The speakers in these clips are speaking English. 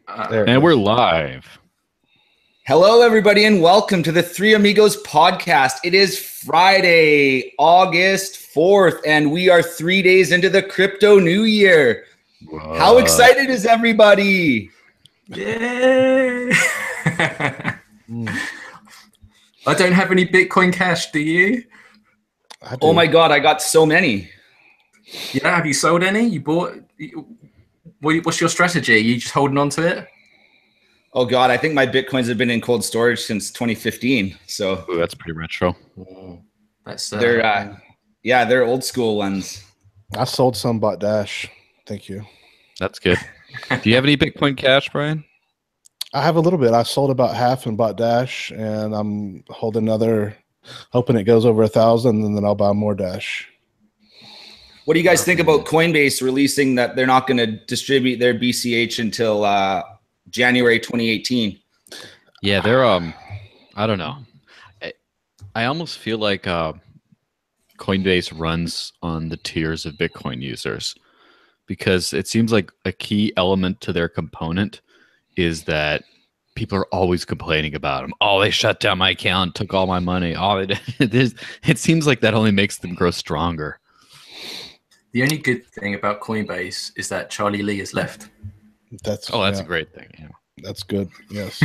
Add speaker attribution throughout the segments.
Speaker 1: And we're live.
Speaker 2: Hello, everybody, and welcome to the Three Amigos Podcast. It is Friday, August 4th, and we are 3 days into the crypto new year. How excited is everybody?
Speaker 3: Yay! I don't have any Bitcoin Cash, do you?
Speaker 2: Oh my God, I got so many.
Speaker 3: Yeah, have you sold any? You bought? What's your strategy? Are you just holding on to it?
Speaker 2: Oh God, I think my Bitcoins have been in cold storage since 2015. So
Speaker 1: Ooh, that's pretty retro.
Speaker 3: That's
Speaker 2: they're old school ones.
Speaker 4: I sold some, bought Dash. Thank you.
Speaker 1: That's good. Do you have any Bitcoin Cash, Brian?
Speaker 4: I have a little bit. I sold about half and bought Dash, and I'm holding another, hoping it goes over 1,000, and then I'll buy more Dash.
Speaker 2: What do you guys think about Coinbase releasing that they're not going to distribute their BCH until January 2018?
Speaker 1: Yeah, they're I don't know. I almost feel like Coinbase runs on the tiers of Bitcoin users, because it seems like a key element to their component is that people are always complaining about them. Oh, they shut down my account, took all my money. Oh, it seems like that only makes them grow stronger.
Speaker 3: The only good thing about Coinbase is that Charlie Lee has left.
Speaker 4: That's
Speaker 1: a great thing. Yeah.
Speaker 4: That's good. Yes.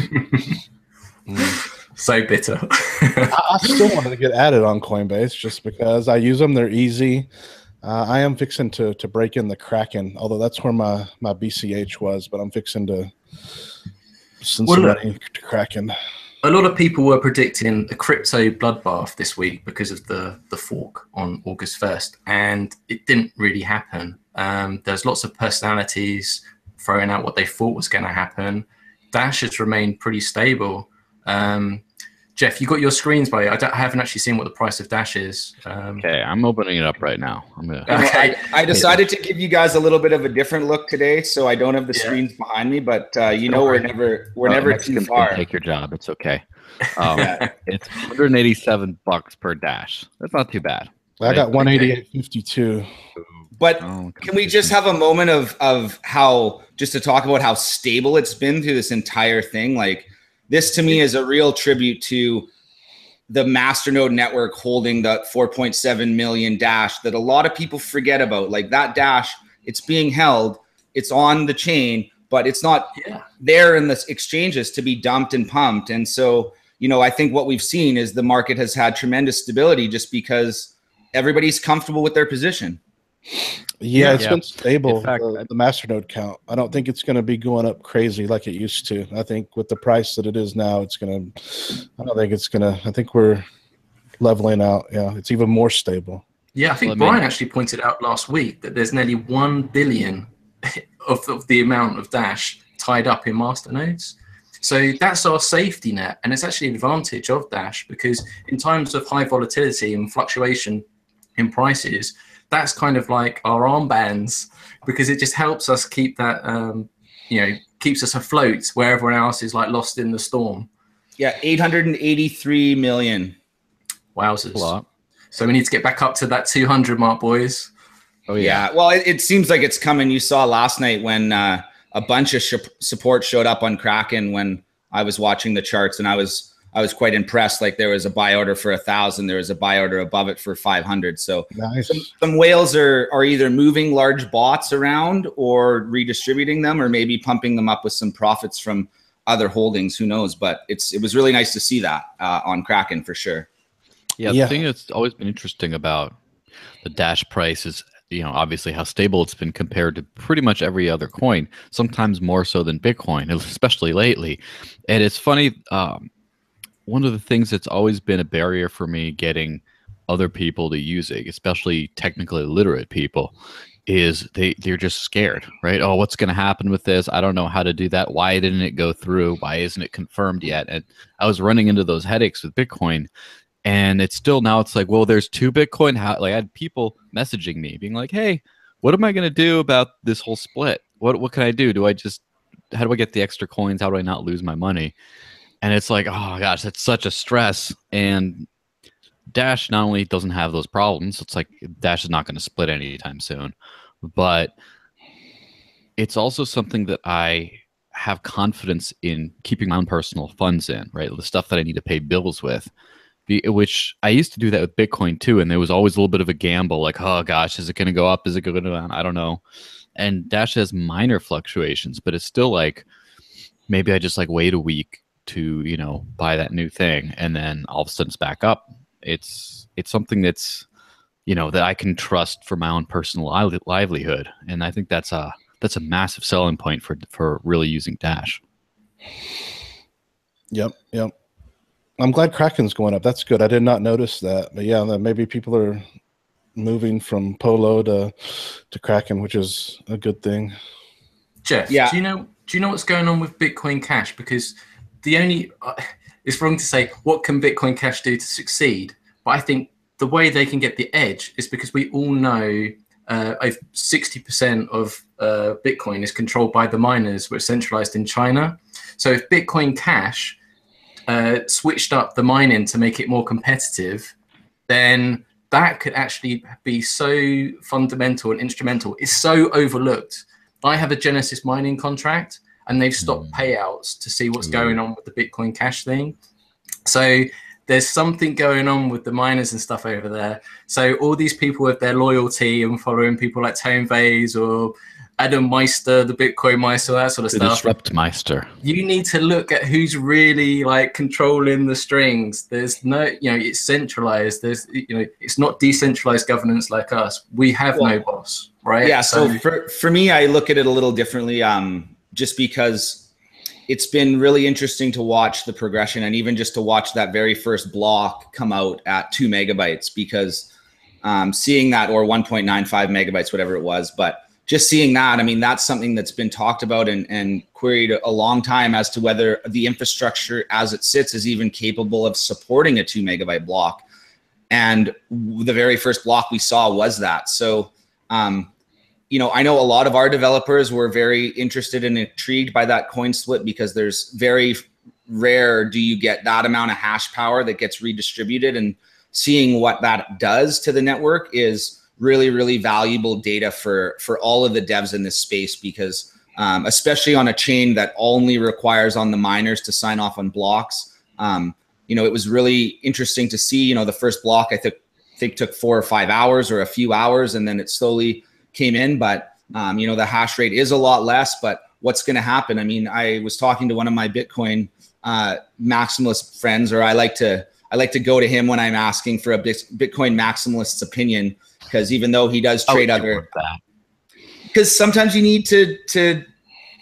Speaker 3: So bitter.
Speaker 4: I still wanted to get added on Coinbase just because I use them. They're easy. I am fixing to break in the Kraken, although that's where my BCH was, but I'm fixing to send some money to Kraken.
Speaker 3: A lot of people were predicting a crypto bloodbath this week because of the fork on August 1st, and it didn't really happen. There's lots of personalities throwing out what they thought was going to happen. Dash has remained pretty stable. Jeff, you got your screens by you. I haven't actually seen what the price of Dash is.
Speaker 1: Okay, I'm opening it up right now.
Speaker 2: I decided to give you guys a little bit of a different look today, so I don't have the screens behind me. But we're never too far.
Speaker 1: Take your job. It's okay. It's $187 per Dash. That's not too bad.
Speaker 4: I got 188.52.
Speaker 2: But can we just have a moment of how, just to talk about how stable it's been through this entire thing? Like, this to me is a real tribute to the masternode network holding the 4.7 million Dash that a lot of people forget about. Like, that Dash, it's being held, it's on the chain, but it's not there in the exchanges to be dumped and pumped. And so, I think what we've seen is the market has had tremendous stability just because everybody's comfortable with their position.
Speaker 4: Yeah, it's been stable. In fact, the masternode count, I don't think it's going to be going up crazy like it used to. I think with the price that it is now, I think we're leveling out. Yeah, it's even more stable.
Speaker 3: Yeah, I think Brian actually pointed out last week that there's nearly 1 billion of the amount of Dash tied up in masternodes. So that's our safety net, and it's actually an advantage of Dash, because in times of high volatility and fluctuation in prices, that's kind of like our armbands, because it just helps us keep that, keeps us afloat where everyone else is like lost in the storm.
Speaker 2: Yeah, 883 million.
Speaker 3: Wowzers. A lot. So we need to get back up to that 200 mark, boys.
Speaker 2: Oh, yeah. Well, it seems like it's coming. You saw last night when a bunch of support showed up on Kraken when I was watching the charts, and I was quite impressed. Like, there was a buy order for 1,000. There was a buy order above it for 500. So
Speaker 4: nice.
Speaker 2: Some whales are either moving large bots around or redistributing them, or maybe pumping them up with some profits from other holdings. Who knows? But it was really nice to see that on Kraken for sure.
Speaker 1: Yeah, the thing that's always been interesting about the Dash price is, obviously how stable it's been compared to pretty much every other coin, sometimes more so than Bitcoin, especially lately. And it's funny, one of the things that's always been a barrier for me getting other people to use it, especially technically literate people, is they're just scared, right? Oh, what's going to happen with this? I don't know how to do that. Why didn't it go through? Why isn't it confirmed yet? And I was running into those headaches with Bitcoin, and it's like, well, there's 2 Bitcoin. I had people messaging me being like, hey, what am I going to do about this whole split? What can I do? How do I get the extra coins? How do I not lose my money? And it's like, oh gosh, that's such a stress. And Dash not only doesn't have those problems, it's like Dash is not going to split anytime soon, but it's also something that I have confidence in keeping my own personal funds in, right? The stuff that I need to pay bills with, which I used to do that with Bitcoin too. And there was always a little bit of a gamble, like, oh gosh, is it going to go up? Is it going to go down? I don't know. And Dash has minor fluctuations, but it's still like, maybe I just like wait a week to, you know, buy that new thing. And then all of a sudden it's back up. It's something that's, you know, that I can trust for my own personal livelihood. And I think that's a massive selling point for really using Dash.
Speaker 4: Yep. I'm glad Kraken's going up. That's good. I did not notice that. But yeah, maybe people are moving from Polo to Kraken, which is a good thing.
Speaker 3: Jeff,
Speaker 2: yeah.
Speaker 3: Do you know what's going on with Bitcoin Cash? Because it's wrong to say what can Bitcoin Cash do to succeed, but I think the way they can get the edge is because we all know 60% of Bitcoin is controlled by the miners, which are centralized in China. So if Bitcoin Cash switched up the mining to make it more competitive, then that could actually be so fundamental and instrumental. It's so overlooked. I have a Genesis mining contract, and they've stopped payouts to see what's going on with the Bitcoin Cash thing. So there's something going on with the miners and stuff over there. So all these people with their loyalty and following people like Tone Vays or Adam Meister, the Bitcoin Meister, that sort of stuff.
Speaker 1: Disrupt Meister.
Speaker 3: You need to look at who's really like controlling the strings. There's no, you know, it's centralized. There's, you know, it's not decentralized governance like us. We have no boss, right?
Speaker 2: Yeah. So for me, I look at it a little differently. Just because it's been really interesting to watch the progression, and even just to watch that very first block come out at 2 megabytes, because seeing that, or 1.95 megabytes, whatever it was, but just seeing that, I mean, that's something that's been talked about and queried a long time as to whether the infrastructure as it sits is even capable of supporting a 2 megabyte block. And the very first block we saw was that. So, you know, I know a lot of our developers were very interested and intrigued by that coin split, because there's very rare do you get that amount of hash power that gets redistributed, and seeing what that does to the network is really, really valuable data for all of the devs in this space, because especially on a chain that only requires on the miners to sign off on blocks, you know, it was really interesting to see, you know, the first block I think took 4 or 5 hours or a few hours, and then it slowly came in. But, you know, the hash rate is a lot less, but what's going to happen? I mean, I was talking to one of my Bitcoin maximalist friends, or I like to go to him when I'm asking for a Bitcoin maximalist's opinion, because even though he does trade other, because sometimes you need to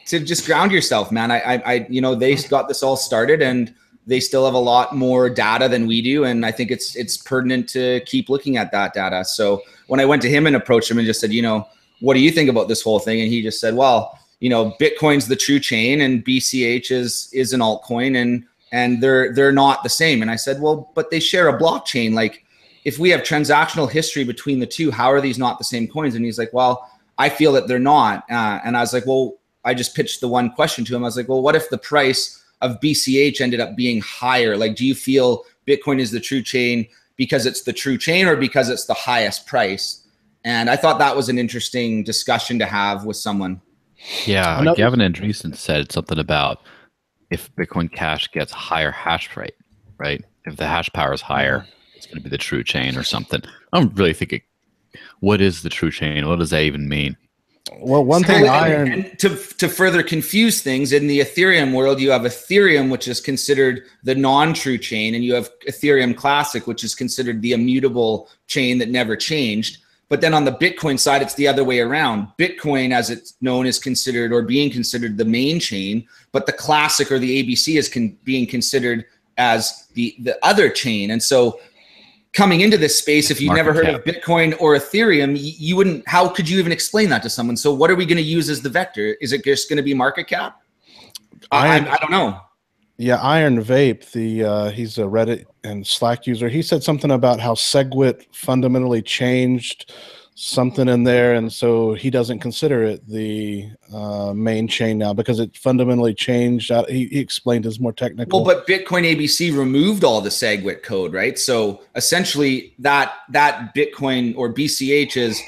Speaker 2: just ground yourself, man. I you know, they got this all started, and they still have a lot more data than we do, and I think it's pertinent to keep looking at that data. So when I went to him and approached him and just said, you know, what do you think about this whole thing? And he just said, well, you know, Bitcoin's the true chain, and BCH is an altcoin, and they're not the same. And I said, well, but they share a blockchain. Like, if we have transactional history between the two, how are these not the same coins? And he's like, well, I feel that they're not. And I was like, well, I just pitched the one question to him. I was like, well, what if the price of BCH ended up being higher? Like, do you feel Bitcoin is the true chain because it's the true chain, or because it's the highest price? And I thought that was an interesting discussion to have with someone.
Speaker 1: Yeah, Gavin Andreessen said something about if Bitcoin Cash gets higher hash rate, right? If the hash power is higher, it's going to be the true chain or something. I don't really think what is the true chain? What does that even mean?
Speaker 4: Well, one thing
Speaker 2: and to further confuse things, in the Ethereum world, you have Ethereum, which is considered the non-true chain, and you have Ethereum Classic, which is considered the immutable chain that never changed. But then on the Bitcoin side, it's the other way around. Bitcoin, as it's known, is considered, or being considered, the main chain, but the Classic or the ABC is being considered as the other chain. And so coming into this space, if you've never heard of Bitcoin or Ethereum, you wouldn't, how could you even explain that to someone? So what are we going to use as the vector? Is it just going to be market cap? I don't know.
Speaker 4: Yeah, Iron Vape, he's a Reddit and Slack user. He said something about how SegWit fundamentally changed something in there, and so he doesn't consider it the main chain now because it fundamentally changed. He explained as more technical.
Speaker 2: Well, but Bitcoin ABC removed all the SegWit code, right? So essentially, that Bitcoin or BCH is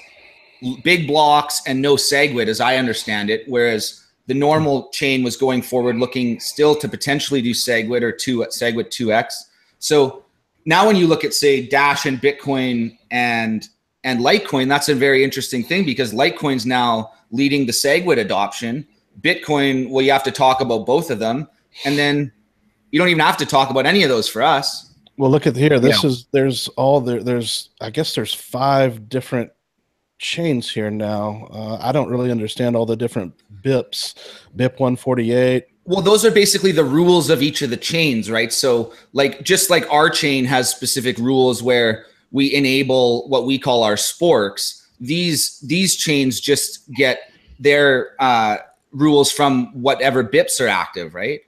Speaker 2: big blocks and no SegWit, as I understand it, whereas the normal chain was going forward, looking still to potentially do SegWit or SegWit 2x. So now when you look at, say, Dash and Bitcoin and Litecoin, that's a very interesting thing, because Litecoin's now leading the SegWit adoption. Bitcoin, well, you have to talk about both of them, and then you don't even have to talk about any of those for us.
Speaker 4: Well, look at here. There's I guess there's 5 different chains here now. I don't really understand all the different BIPs. BIP 148.
Speaker 2: Well, those are basically the rules of each of the chains, right? So like, just like our chain has specific rules where we enable what we call our sporks, these chains just get their rules from whatever BIPs are active, right?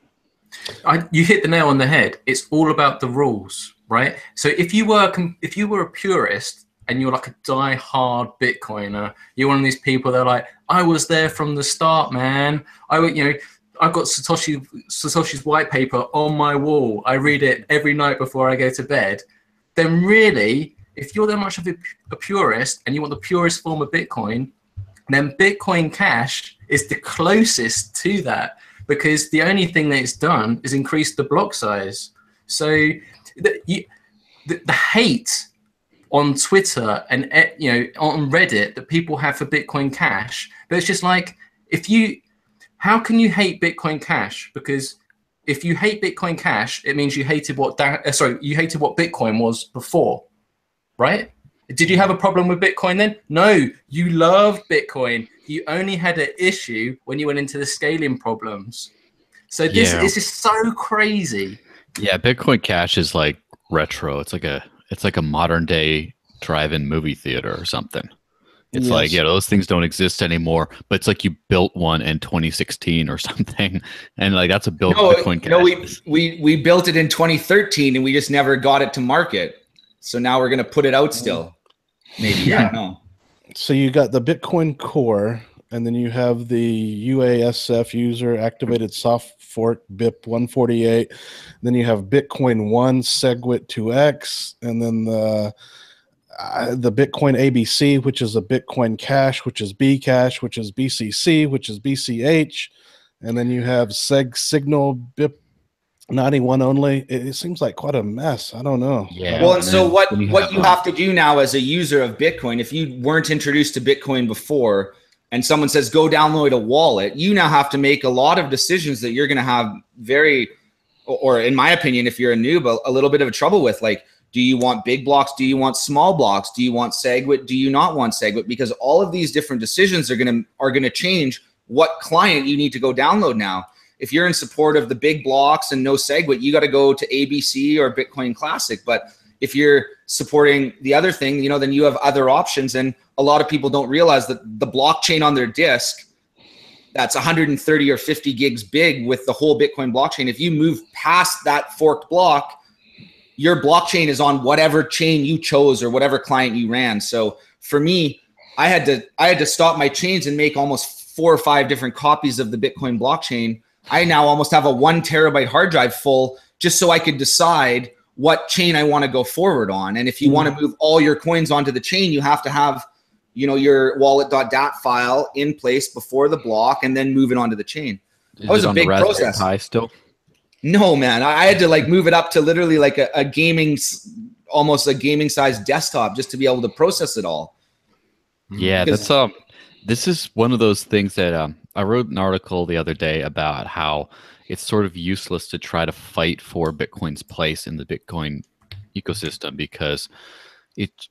Speaker 3: You hit the nail on the head. It's all about the rules, right? So if you were a purist and you're like a die-hard Bitcoiner, you're one of these people that are like, I was there from the start, man. I've got Satoshi's white paper on my wall. I read it every night before I go to bed. Then really, if you're that much of a purist and you want the purest form of Bitcoin, then Bitcoin Cash is the closest to that, because the only thing that it's done is increase the block size. So the hate on Twitter and on Reddit that people have for Bitcoin Cash, but it's just like, how can you hate Bitcoin Cash? Because if you hate Bitcoin Cash, it means you hated what Bitcoin was before, right? Did you have a problem with Bitcoin then? No, you loved Bitcoin. You only had an issue when you went into the scaling problems. So this is just so crazy.
Speaker 1: Yeah, Bitcoin Cash is like retro. It's like a modern day drive-in movie theater or something. It's like, those things don't exist anymore, but it's like you built one in 2016 or something. And like, that's a Bitcoin Cash.
Speaker 2: No, we built it in 2013 and we just never got it to market. So now we're going to put it out still. Maybe, I don't know.
Speaker 4: So you got the Bitcoin Core, and then you have the UASF user activated soft fork BIP 148. Then you have Bitcoin 1 SegWit 2x, and then the Bitcoin ABC, which is a Bitcoin Cash, which is Bcash, which is BCC, which is BCH, and then you have Signal BIP 91 only. It seems like quite a mess. I don't know.
Speaker 2: Yeah. Well, and so what you have to do now as a user of Bitcoin, if you weren't introduced to Bitcoin before, and someone says, go download a wallet, you now have to make a lot of decisions that you're going to have or in my opinion, if you're a noob, a little bit of a trouble with. Like, do you want big blocks? Do you want small blocks? Do you want SegWit? Do you not want SegWit? Because all of these different decisions are going to change what client you need to go download now. If you're in support of the big blocks and no SegWit, you got to go to ABC or Bitcoin Classic. But if you're supporting the other thing, then you have other options. And a lot of people don't realize that the blockchain on their disk, that's 130 or 50 gigs big with the whole Bitcoin blockchain. If you move past that forked block, your blockchain is on whatever chain you chose or whatever client you ran. So for me, I had to stop my chains and make almost 4 or 5 different copies of the Bitcoin blockchain. I now almost have a 1 terabyte hard drive full just so I could decide what chain I want to go forward on. And if you want to move all your coins onto the chain, you have to have, your wallet.dat file in place before the block and then move it onto the chain. That was a big process.
Speaker 1: Pi still?
Speaker 2: No, man. I had to move it up to literally like almost a gaming sized desktop just to be able to process it all.
Speaker 1: Yeah, that's this is one of those things that I wrote an article the other day about how it's sort of useless to try to fight for Bitcoin's place in the Bitcoin ecosystem, because it's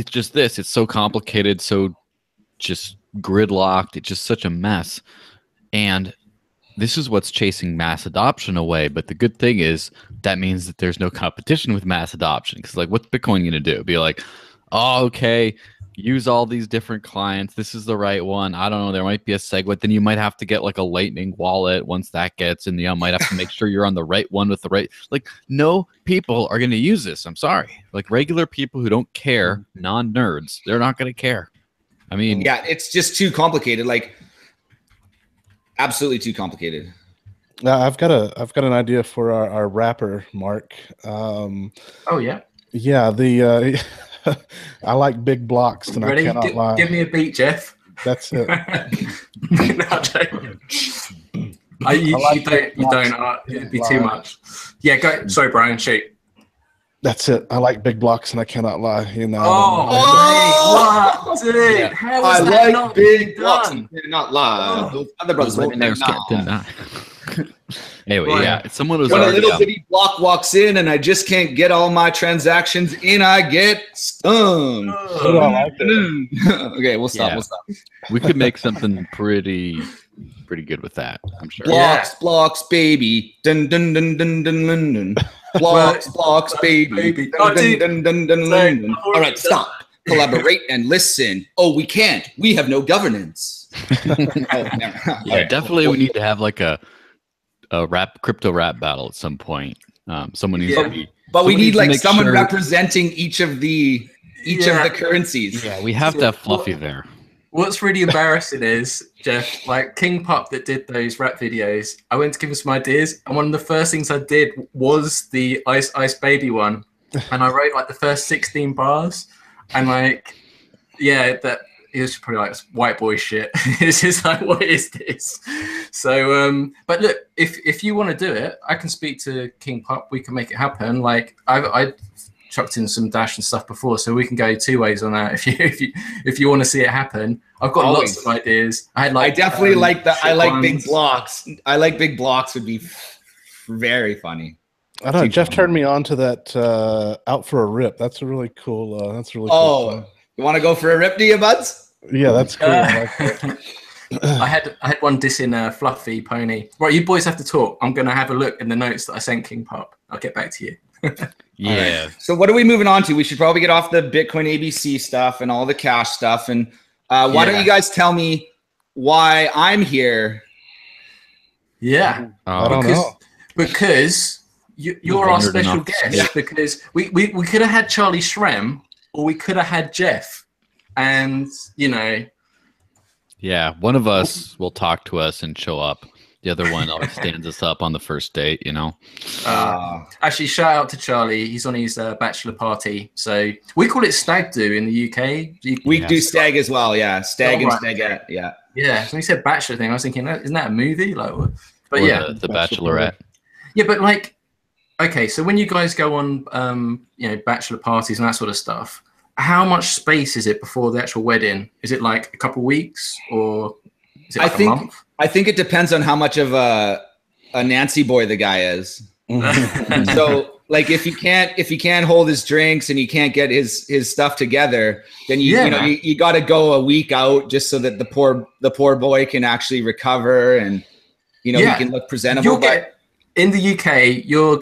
Speaker 1: just this. It's so complicated, so just gridlocked. It's just such a mess. And this is what's chasing mass adoption away. But the good thing is that means that there's no competition with mass adoption. Because what's Bitcoin going to do? Be like, oh, okay, use all these different clients. This is the right one. I don't know. There might be a SegWit. Then you might have to get a Lightning wallet once that gets in. You might have to make sure you're on the right one with the right. No people are going to use this. I'm sorry. Regular people who don't care, non-nerds, they're not going to care. I mean,
Speaker 2: yeah, it's just too complicated. Absolutely too complicated.
Speaker 4: I've got an idea for our rapper, Mark.
Speaker 3: Oh yeah.
Speaker 4: Yeah. I like big blocks, and
Speaker 3: Ready?
Speaker 4: I cannot lie.
Speaker 3: Give me a beat, Jeff.
Speaker 4: That's it.
Speaker 3: You don't. It'd be too much. Yeah, go. Sorry, Brian. Shoot.
Speaker 4: That's it. I like big blocks, and I cannot lie. You know.
Speaker 3: What, dude? Yeah. How is that not big blocks?
Speaker 2: Not lie. Those other brothers
Speaker 1: not. Anyway,
Speaker 3: Right.
Speaker 1: yeah, someone was
Speaker 2: when a
Speaker 1: already,
Speaker 2: little bitty block walks in and I just can't get all my transactions in, I get stung.
Speaker 4: Oh, I like it.
Speaker 2: Okay, we'll stop.
Speaker 1: Yeah.
Speaker 2: We'll stop.
Speaker 1: we could make something pretty good with that, I'm sure.
Speaker 2: Blocks, baby. Dun dun dun dun dun dun dun. Blocks, baby. Dun, dun, dun, dun, dun, dun, dun. All right, stop. Collaborate and listen. Oh, we can't. We have no governance.
Speaker 1: Definitely we need to have like a crypto rap battle at some point. Someone needs to be,
Speaker 2: but we need like someone
Speaker 1: sure,
Speaker 2: representing each of the currencies.
Speaker 1: Yeah, we have to have Fluffy there.
Speaker 3: What's really embarrassing is, Jeff, like King Pup that did those rap videos, I went to give him some ideas, and one of the first things I did was the Ice Baby one. And I wrote like the first 16 bars, and like, yeah, that it was probably like white boy shit. It's just like, what is this? So, but look, if you want to do it, I can speak to King Pup. We can make it happen. Like I chucked in some Dash and stuff before, so we can go two ways on that. If you want to see it happen, I've got lots of ideas. I
Speaker 2: definitely like that. I like big blocks. I like big blocks would be very funny.
Speaker 4: I don't know. Jeff turned me on to that out for a rip. That's a really cool. Cool.
Speaker 2: Oh, you want to go for a rip, do you, buds?
Speaker 4: Yeah, that's cool.
Speaker 3: I had one dissing Fluffy Pony. Right, you boys have to talk. I'm gonna have a look in the notes that I sent King Pup. I'll get back to you.
Speaker 1: Yeah.
Speaker 2: Right. So what are we moving on to? We should probably get off the Bitcoin ABC stuff and all the cash stuff. And why don't you guys tell me why I'm here?
Speaker 3: Yeah,
Speaker 4: I don't know.
Speaker 3: Because you're our special guest. Because we could have had Charlie Shrem, or we could have had Jeff, and you know.
Speaker 1: Yeah, one of us will talk to us and show up. The other one always stands us up on the first date, you know.
Speaker 3: Actually, shout out to Charlie. He's on his bachelor party. So we call it stag do in the UK.
Speaker 2: We do stag as well, yeah. Stag and stagette, yeah.
Speaker 3: Yeah. So when you said bachelor thing, I was thinking, isn't that a movie? Like, but
Speaker 1: Or
Speaker 3: yeah,
Speaker 1: the Bachelorette.
Speaker 3: Yeah, but like, okay, so when you guys go on, bachelor parties and that sort of stuff, how much space is it before the actual wedding? Is it like a couple weeks, or is it like a month?
Speaker 2: I think it depends on how much of a Nancy boy the guy is. So, like, if he can't hold his drinks and he can't get his stuff together, then you got to go a week out just so that the poor boy can actually recover and he can look presentable.
Speaker 3: In the UK, you're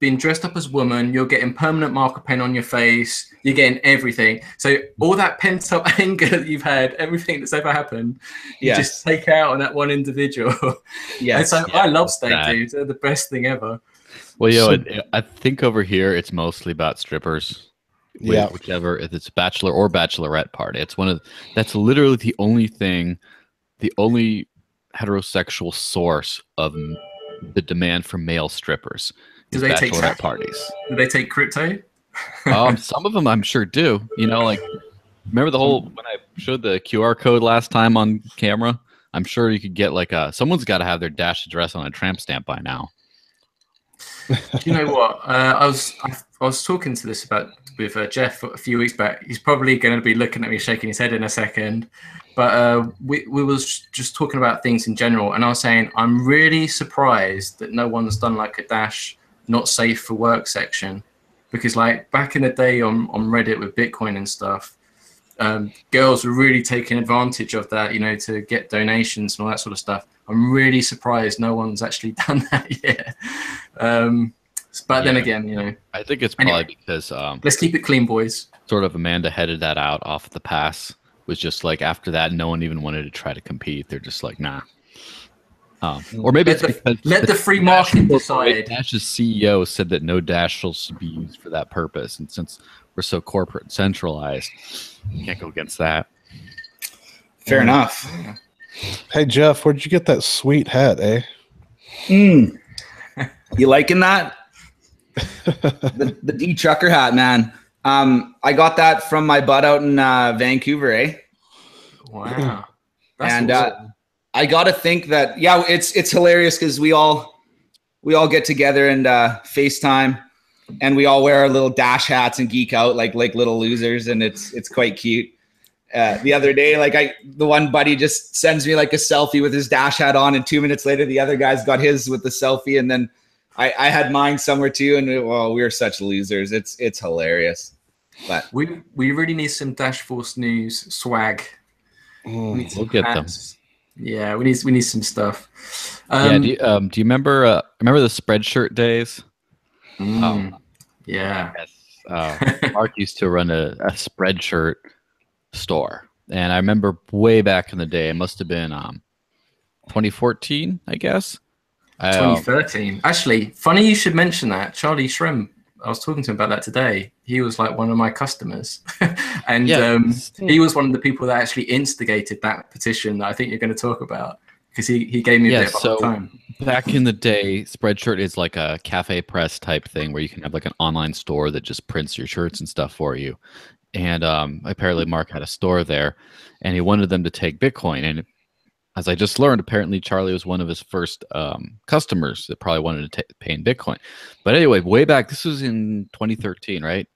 Speaker 3: being dressed up as woman, you're getting permanent marker pen on your face, you're getting everything. So all that pent up anger that you've had, everything that's ever happened, you just take out on that one individual. And so I love stag dudes. They're the best thing ever.
Speaker 1: Well, I think over here it's mostly about strippers.
Speaker 4: Yeah.
Speaker 1: Whichever, if it's bachelor or bachelorette party. It's that's literally the only heterosexual source of the demand for male strippers.
Speaker 3: Do they take
Speaker 1: parties?
Speaker 3: Do they take crypto?
Speaker 1: Some of them I'm sure do. You know, like remember when I showed the QR code last time on camera? I'm sure you could get like someone's got to have their Dash address on a tramp stamp by now.
Speaker 3: You know what? I was talking to this with Jeff a few weeks back. He's probably going to be looking at me, shaking his head in a second. But we was just talking about things in general, and I was saying I'm really surprised that no one's done like a Dash not safe for work section, because like back in the day on Reddit with Bitcoin and stuff, girls were really taking advantage of that, to get donations and all that sort of stuff. I'm really surprised no one's actually done that yet. But then again,
Speaker 1: I think it's probably because
Speaker 3: let's keep it clean, boys.
Speaker 1: Sort of Amanda headed that out off the pass. Was just like after that, no one even wanted to try to compete. They're just like, nah. Or maybe
Speaker 3: let the free market decide.
Speaker 1: Dash's CEO said that no Dash should be used for that purpose, and since we're so corporate and centralized, you can't go against that.
Speaker 2: Fair enough.
Speaker 4: Hey Jeff, where'd you get that sweet hat, eh?
Speaker 2: You liking that? the D trucker hat, man. I got that from my bud out in Vancouver, eh?
Speaker 3: Wow.
Speaker 2: And awesome. I got to think that, yeah, it's hilarious because we all get together and FaceTime, and we all wear our little Dash hats and geek out like little losers, and it's quite cute. The other day, the one buddy just sends me like a selfie with his Dash hat on, and 2 minutes later, the other guy's got his with the selfie, and then I had mine somewhere too, and we were such losers. It's hilarious. But
Speaker 3: we really need some Dash Force News swag.
Speaker 1: We'll get them.
Speaker 3: Yeah, we need some stuff.
Speaker 1: Do you remember the Spreadshirt days?
Speaker 3: Yeah.
Speaker 1: Yes. Mark used to run a Spreadshirt store, and I remember way back in the day, it must have been 2014, I guess.
Speaker 3: 2013. Actually, funny you should mention that. Charlie Shrem, I was talking to him about that today. He was like one of my customers. And he was one of the people that actually instigated that petition that I think you're going to talk about, because he gave me a bit of a time.
Speaker 1: Back in the day, Spreadshirt is like a cafe press type thing where you can have like an online store that just prints your shirts and stuff for you. And apparently Mark had a store there, and he wanted them to take Bitcoin. And as I just learned, apparently Charlie was one of his first customers that probably wanted to pay in Bitcoin. But anyway, way back, this was in 2013, right?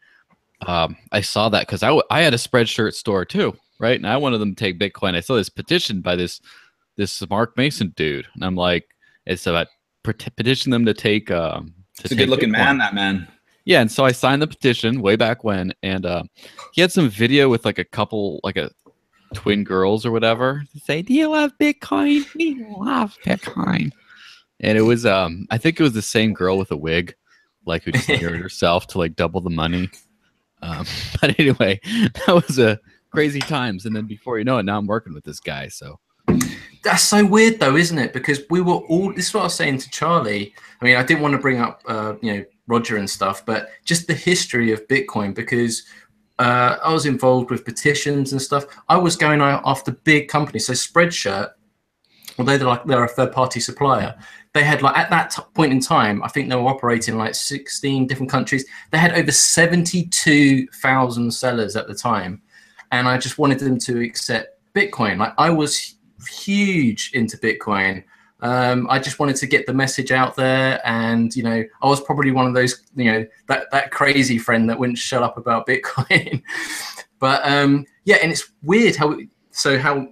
Speaker 1: I saw that because I had a Spreadshirt store too, right? And I wanted them to take Bitcoin. I saw this petition by this Mark Mason dude, and I'm like, it's about petition them to take.
Speaker 2: It's a good looking man, that man.
Speaker 1: Yeah, and so I signed the petition way back when, and he had some video with like a couple, like a twin girls or whatever, to say, "Do you love Bitcoin? We love Bitcoin." And it was, I think it was the same girl with a wig, like who just married herself to like double the money. But anyway, that was a crazy times. And then before you know it, now I'm working with this guy. So
Speaker 3: that's so weird, though, isn't it? Because we were all. This is what I was saying to Charlie. I mean, I didn't want to bring up, Roger and stuff, but just the history of Bitcoin, because I was involved with petitions and stuff. I was going after big companies. So Spreadshirt, although they're a third-party supplier, they had at that point in time, I think they were operating in 16 different countries. They had over 72,000 sellers at the time, and I just wanted them to accept Bitcoin. I was huge into Bitcoin. I just wanted to get the message out there, and I was probably one of those that crazy friend that wouldn't shut up about Bitcoin. But and it's weird how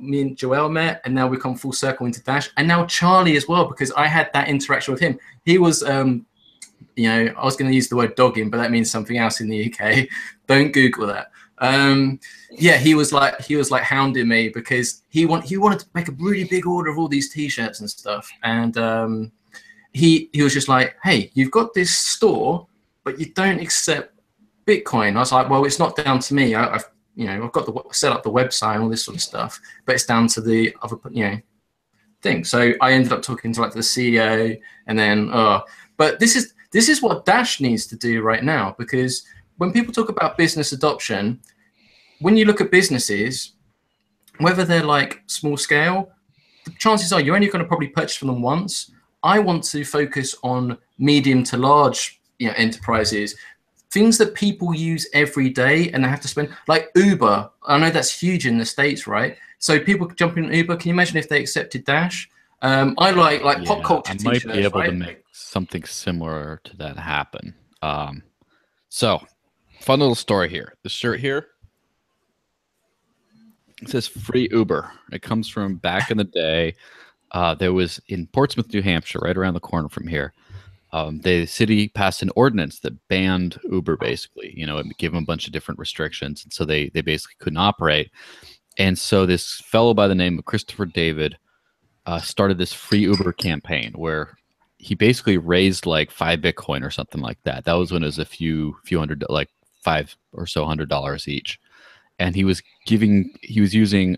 Speaker 3: me and Joel met, and now we come full circle into Dash, and now Charlie as well, because I had that interaction with him. He was I was going to use the word dogging, but that means something else in the UK. Don't Google that. He was like hounding me because he wanted to make a really big order of all these t-shirts and stuff, and he was just like, "Hey, you've got this store, but you don't accept Bitcoin." I was like, "Well, it's not down to me. I've got set up the website and all this sort of stuff, but it's down to the other thing." So I ended up talking to the CEO, and then but this is what Dash needs to do right now, because when people talk about business adoption, when you look at businesses, whether they're small scale, the chances are you're only going to probably purchase from them once. I want to focus on medium to large enterprises, things that people use every day and they have to spend, like Uber. I know that's huge in the States, right? So people jump in Uber. Can you imagine if they accepted Dash? I like pop culture t-shirts,
Speaker 1: I might be able
Speaker 3: to
Speaker 1: make something similar to that happen. So fun little story here. This shirt here, it says free Uber. It comes from back in the day. There was in Portsmouth, New Hampshire, right around the corner from here. The city passed an ordinance that banned Uber, basically. It gave them a bunch of different restrictions, and so they basically couldn't operate. And so this fellow by the name of Christopher David started this free Uber campaign where he basically raised $5 Bitcoin or something like that. That was when it was a few hundred, $5 or so $100 each. And he was using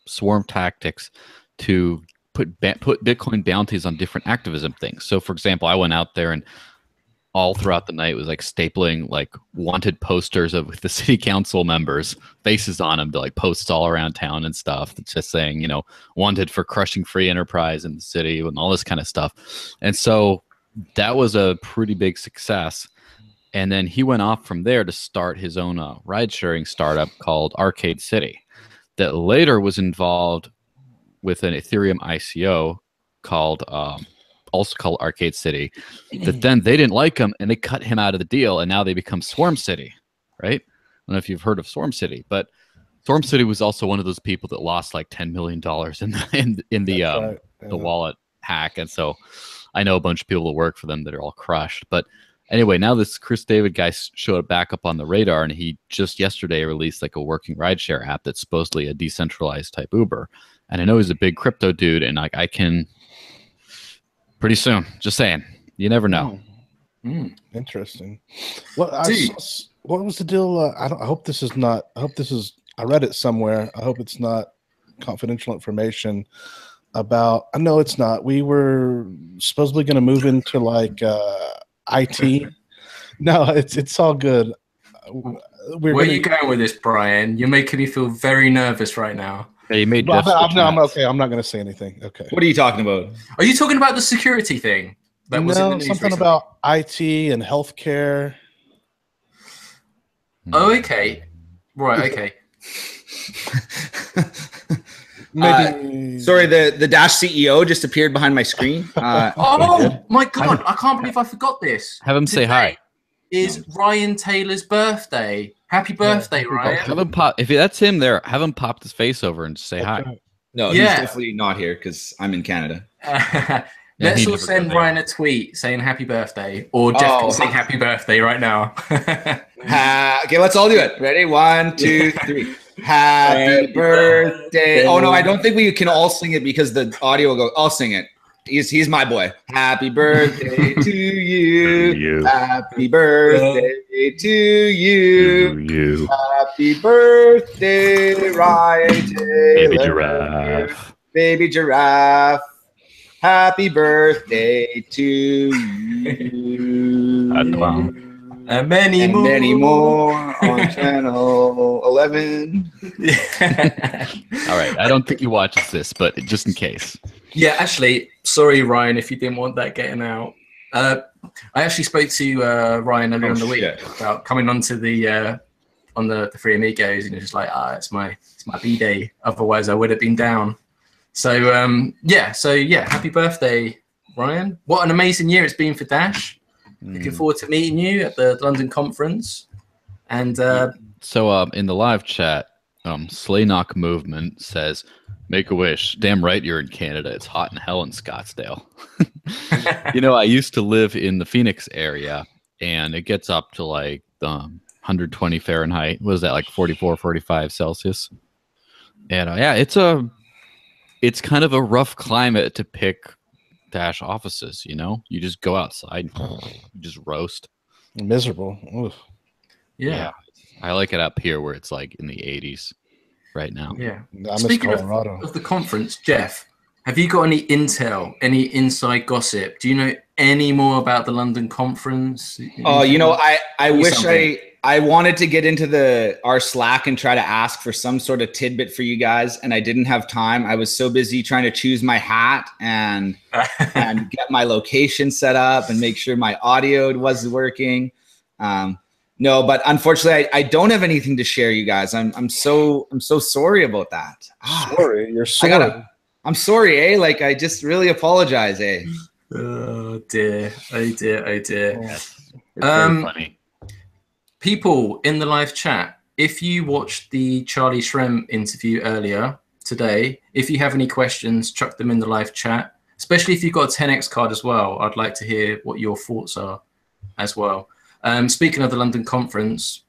Speaker 1: swarm tactics to put Bitcoin bounties on different activism things. So, for example, I went out there and all throughout the night was stapling wanted posters of the city council members' faces on them to posts all around town and stuff. That's just saying, wanted for crushing free enterprise in the city and all this kind of stuff. And so that was a pretty big success. And then he went off from there to start his own ride-sharing startup called Arcade City. that later was involved with an Ethereum ICO called also called Arcade City. That then they didn't like him and they cut him out of the deal, and now they become Swarm City, right? I don't know if you've heard of Swarm City, but Swarm City was also one of those people that lost like $10 million in the wallet hack, and so I know a bunch of people that work for them that are all crushed. But anyway, now this Chris David guy showed back up on the radar, and he just yesterday released like a working rideshare app that's supposedly a decentralized type Uber. And I know he's a big crypto dude, and like I can pretty soon. Just saying, you never know.
Speaker 4: Interesting. Well, what was the deal? I hope this is not. I hope this is. I read it somewhere. I hope it's not confidential information about. I know it's not. We were supposedly going to move into like IT. No, it's all good.
Speaker 3: Where are you going with this, Brian? You're making me feel very nervous right now.
Speaker 1: Yeah, you made.
Speaker 4: I'm okay. I'm not going to say anything. Okay.
Speaker 2: What are you talking about?
Speaker 3: Are you talking about the security thing? That was in the news
Speaker 4: something
Speaker 3: recently?
Speaker 4: about IT and healthcare.
Speaker 3: Oh, okay. Right. Okay.
Speaker 4: Maybe.
Speaker 2: Sorry, the Dash CEO just appeared behind my screen.
Speaker 3: Oh my God! I can't believe I forgot this.
Speaker 1: Have him say hi.
Speaker 3: Is Ryan Taylor's birthday? Happy birthday, Ryan!
Speaker 1: Have him pop. If that's him there, have him pop his face over and say hi.
Speaker 2: No, he's definitely not here because I'm in Canada.
Speaker 3: Let's all send Ryan a tweet saying happy birthday, or Jeff can sing happy birthday right now.
Speaker 2: Okay, let's all do it. Ready? 1, 2, 3. Happy birthday. Oh no, I don't think we can all sing it because the audio will go. I'll sing it. He's my boy. Happy birthday to you. Happy birthday to you. Happy birthday, Ryan Taylor.
Speaker 1: Baby giraffe.
Speaker 2: Baby giraffe. Happy birthday to you.
Speaker 3: And many more
Speaker 2: on channel 11.
Speaker 1: All right. I don't think he watches this, but just in case.
Speaker 3: Yeah, actually, sorry, Ryan, if you didn't want that getting out. I actually spoke to Ryan earlier in the week about coming onto the on the Three Amigos, and he was just like, it's my B-day. Otherwise, I would have been down. So happy birthday, Ryan. What an amazing year it's been for Dash. Looking forward to meeting you at the London conference. And
Speaker 1: so in the live chat, Slaynock Movement says, make a wish. Damn right you're in Canada. It's hot in hell in Scottsdale. I used to live in the Phoenix area, and it gets up to like 120 Fahrenheit. What is that, like 44, 45 Celsius? And it's kind of a rough climate to pick Dash offices, you just go outside, you just roast.
Speaker 4: Miserable. Oof.
Speaker 3: Yeah.
Speaker 1: I like it up here where it's like in the 80s right now.
Speaker 3: Yeah.
Speaker 4: Speaking
Speaker 3: of the conference, Jeff, have you got any intel, any inside gossip? Do you know any more about the London conference?
Speaker 2: I wish I wanted to get into our Slack and try to ask for some sort of tidbit for you guys, and I didn't have time. I was so busy trying to choose my hat and get my location set up and make sure my audio was working. No, but unfortunately, I don't have anything to share, you guys. I'm so sorry about that.
Speaker 4: Sorry, you're sorry.
Speaker 2: I'm sorry, eh? Like, I just really apologize, eh?
Speaker 3: Oh dear.
Speaker 1: It's very funny.
Speaker 3: People in the live chat, if you watched the Charlie Shrem interview earlier today, if you have any questions, chuck them in the live chat, especially if you've got a 10x card as well. I'd like to hear what your thoughts are as well. Speaking of the London conference,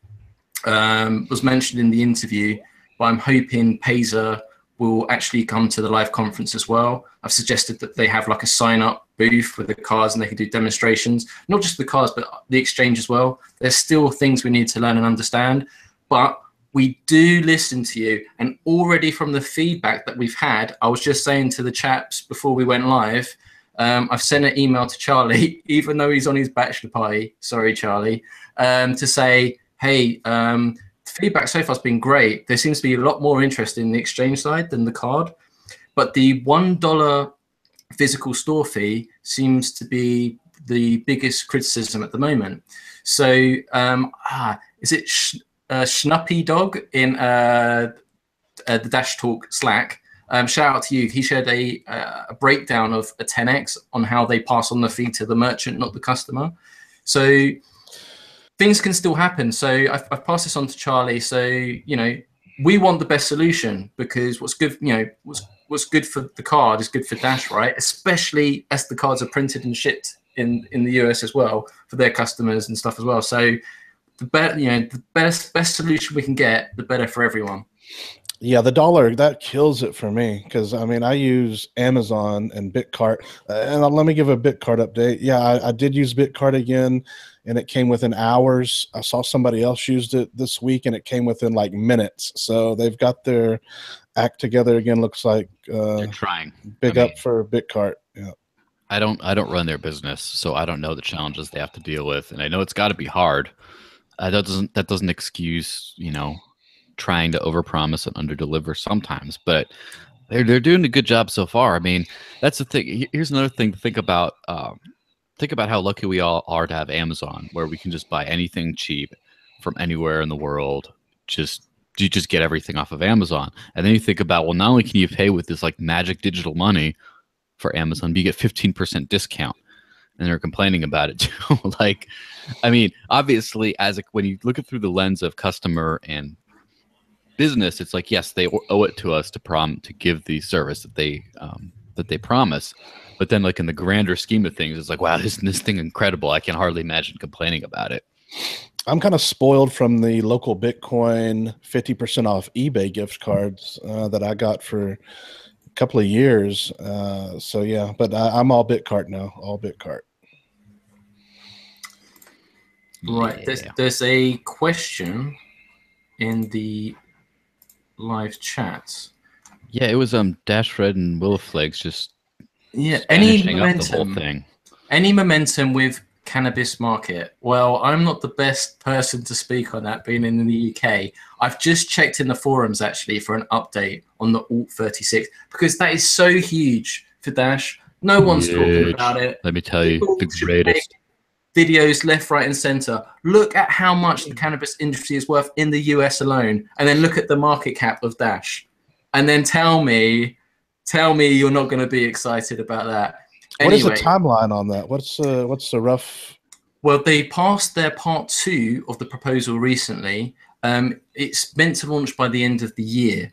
Speaker 3: was mentioned in the interview, but I'm hoping Payzer will actually come to the live conference as well. I've suggested that they have like a sign-up booth with the cars and they can do demonstrations, not just the cars, but the exchange as well. There's still things we need to learn and understand, but we do listen to you. And already from the feedback that we've had, I was just saying to the chaps before we went live, I've sent an email to Charlie, even though he's on his bachelor party, sorry, Charlie, to say, hey, feedback so far has been great. There seems to be a lot more interest in the exchange side than the card, but the $1 physical store fee seems to be the biggest criticism at the moment. So is it Schnuppy Dog in the Dash Talk Slack. Shout out to you. He shared a breakdown of a 10x on how they pass on the fee to the merchant, not the customer. So things can still happen. So I've passed this on to Charlie. So, we want the best solution, because what's good, what's good for the card is good for Dash, right? Especially as the cards are printed and shipped in the US as well for their customers and stuff as well. So the best solution we can get, the better for everyone.
Speaker 4: Yeah, the dollar, that kills it for me, because I use Amazon and Bitcart. And let me give a Bitcart update. Yeah, I did use Bitcart again, and it came within hours. I saw somebody else used it this week, and it came within like minutes. So they've got their act together again. Looks like
Speaker 1: they're trying.
Speaker 4: Big up for Bitcart. Yeah.
Speaker 1: I don't run their business, so I don't know the challenges they have to deal with, and I know it's got to be hard. That doesn't excuse trying to overpromise and underdeliver sometimes, but they're doing a good job so far. I mean, that's the thing. Here's another thing to think about. Think about how lucky we all are to have Amazon, where we can just buy anything cheap from anywhere in the world. You just get everything off of Amazon. And then you think about, well, not only can you pay with this like magic digital money for Amazon, but you get 15% discount. And they're complaining about it too. Obviously, when you look at through the lens of customer and business, it's like, yes, they owe it to us to give the service that they promise. But then, like in the grander scheme of things, it's like, wow, isn't this thing incredible? I can hardly imagine complaining about it.
Speaker 4: I'm kind of spoiled from the local Bitcoin 50% off eBay gift cards that I got for a couple of years. So yeah, but I'm all Bitcart now, all Bitcart.
Speaker 3: Right.
Speaker 1: Yeah.
Speaker 3: There's a question in the live chat.
Speaker 1: Yeah, it was Dash Red and Willowflakes just
Speaker 3: any
Speaker 1: finishing up the whole thing.
Speaker 3: Any momentum with cannabis market? Well, I'm not the best person to speak on that, being in the UK. I've just checked in the forums actually for an update on the Alt 36, because that is so huge for Dash. No one's talking about it.
Speaker 1: Let me tell you, the greatest.
Speaker 3: Videos left, right, and center. Look at how much the cannabis industry is worth in the US alone, and then look at the market cap of Dash, and then tell me you're not going to be excited about that.
Speaker 4: What is the timeline on that? What's the rough?
Speaker 3: Well, they passed their part 2 of the proposal recently. It's meant to launch by the end of the year.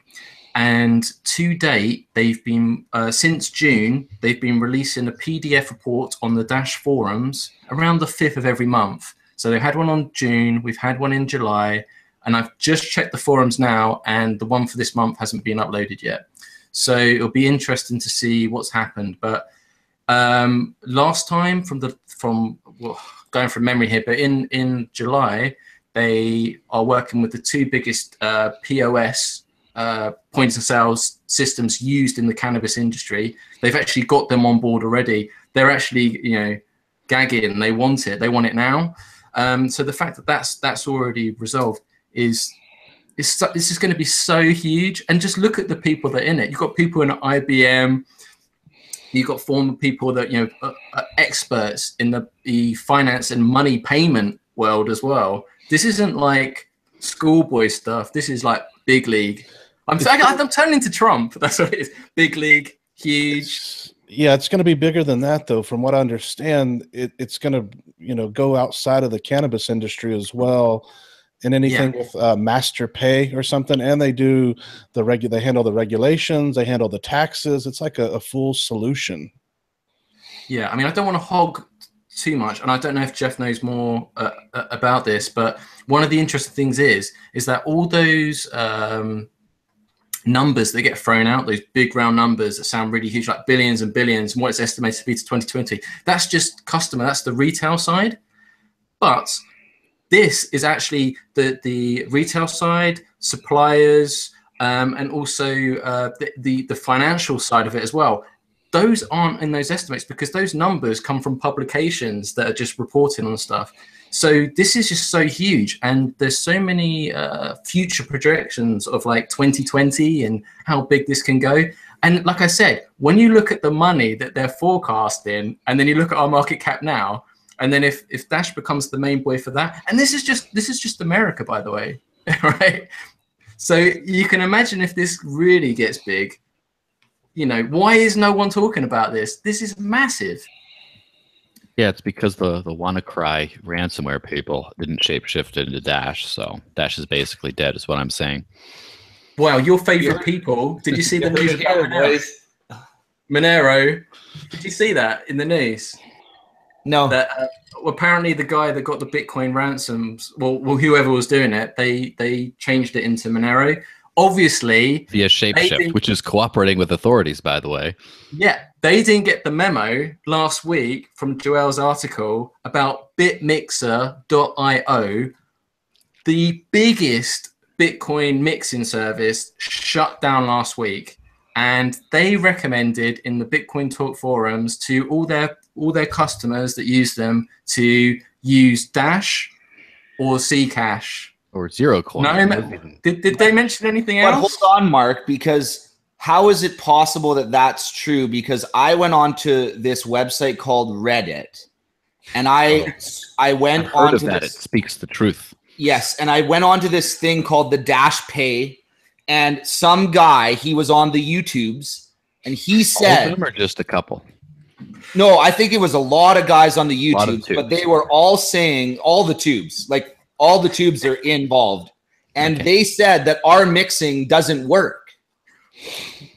Speaker 3: And to date, they've been, since June, they've been releasing a PDF report on the Dash forums around the 5th of every month. So they had one on June, we've had one in July, and I've just checked the forums now, and the one for this month hasn't been uploaded yet. So it'll be interesting to see what's happened. But last time, going from memory here, but in July, they are working with the 2 biggest POS points of sales systems used in the cannabis industry. They've actually got them on board already. They're actually, gagging. They want it now. So the fact that that's already resolved this is going to be so huge. And just look at the people that are in it. You've got people in IBM. You've got former people that are experts in the finance and money payment world as well. This isn't like schoolboy stuff. This is like big league. I'm turning to Trump. That's what it is. Big league, huge.
Speaker 4: Yeah, it's going to be bigger than that, though. From what I understand, it's going to go outside of the cannabis industry as well, and anything with master pay or something. And they do they handle the regulations, they handle the taxes. It's like a full solution. Yeah,
Speaker 3: I don't want to hog too much, and I don't know if Jeff knows more about this, but one of the interesting things is that all those numbers that get thrown out, those big round numbers that sound really huge, like billions and billions, and what it's estimated to be to 2020, that's just customer, that's the retail side. But this is actually the retail side, suppliers, and also the financial side of it as well. Those aren't in those estimates because those numbers come from publications that are just reporting on stuff. So this is just so huge, and there's so many future projections of like 2020 and how big this can go. And like I said, when you look at the money that they're forecasting, and then you look at our market cap now, and then if Dash becomes the main boy for that, and this is just America, by the way, right? So you can imagine if this really gets big, you know, why is no one talking about this? This is massive.
Speaker 1: Yeah, it's because the WannaCry ransomware people didn't shapeshift into Dash, so Dash is basically dead, is what I'm saying.
Speaker 3: Wow, your favorite people. Did you see the news about Monero? Did you see that in the news?
Speaker 2: No.
Speaker 3: That apparently the guy that got the Bitcoin ransoms, well, whoever was doing it, they changed it into Monero. Obviously,
Speaker 1: via shapeshift, which is cooperating with authorities, by the way.
Speaker 3: Yeah, they didn't get the memo last week from Joel's article about bitmixer.io, the biggest Bitcoin mixing service, shut down last week, and they recommended in the Bitcoin Talk forums to all their customers that use them to use Dash or Zcash.
Speaker 1: Or zero coin.
Speaker 3: No, did they mention anything else?
Speaker 2: But hold on, Mark, because how is it possible that that's true? Because I went on to this website called Reddit, and I went on to
Speaker 1: that. It speaks the truth.
Speaker 2: Yes, and I went on to this thing called the Dash Pay, and some guy, he was on the YouTubes, and he said,
Speaker 1: all of them or just a couple?
Speaker 2: No, I think it was a lot of guys on the YouTubes, but they were all saying, all the tubes, like all the tubes are involved, and they said that our mixing doesn't work.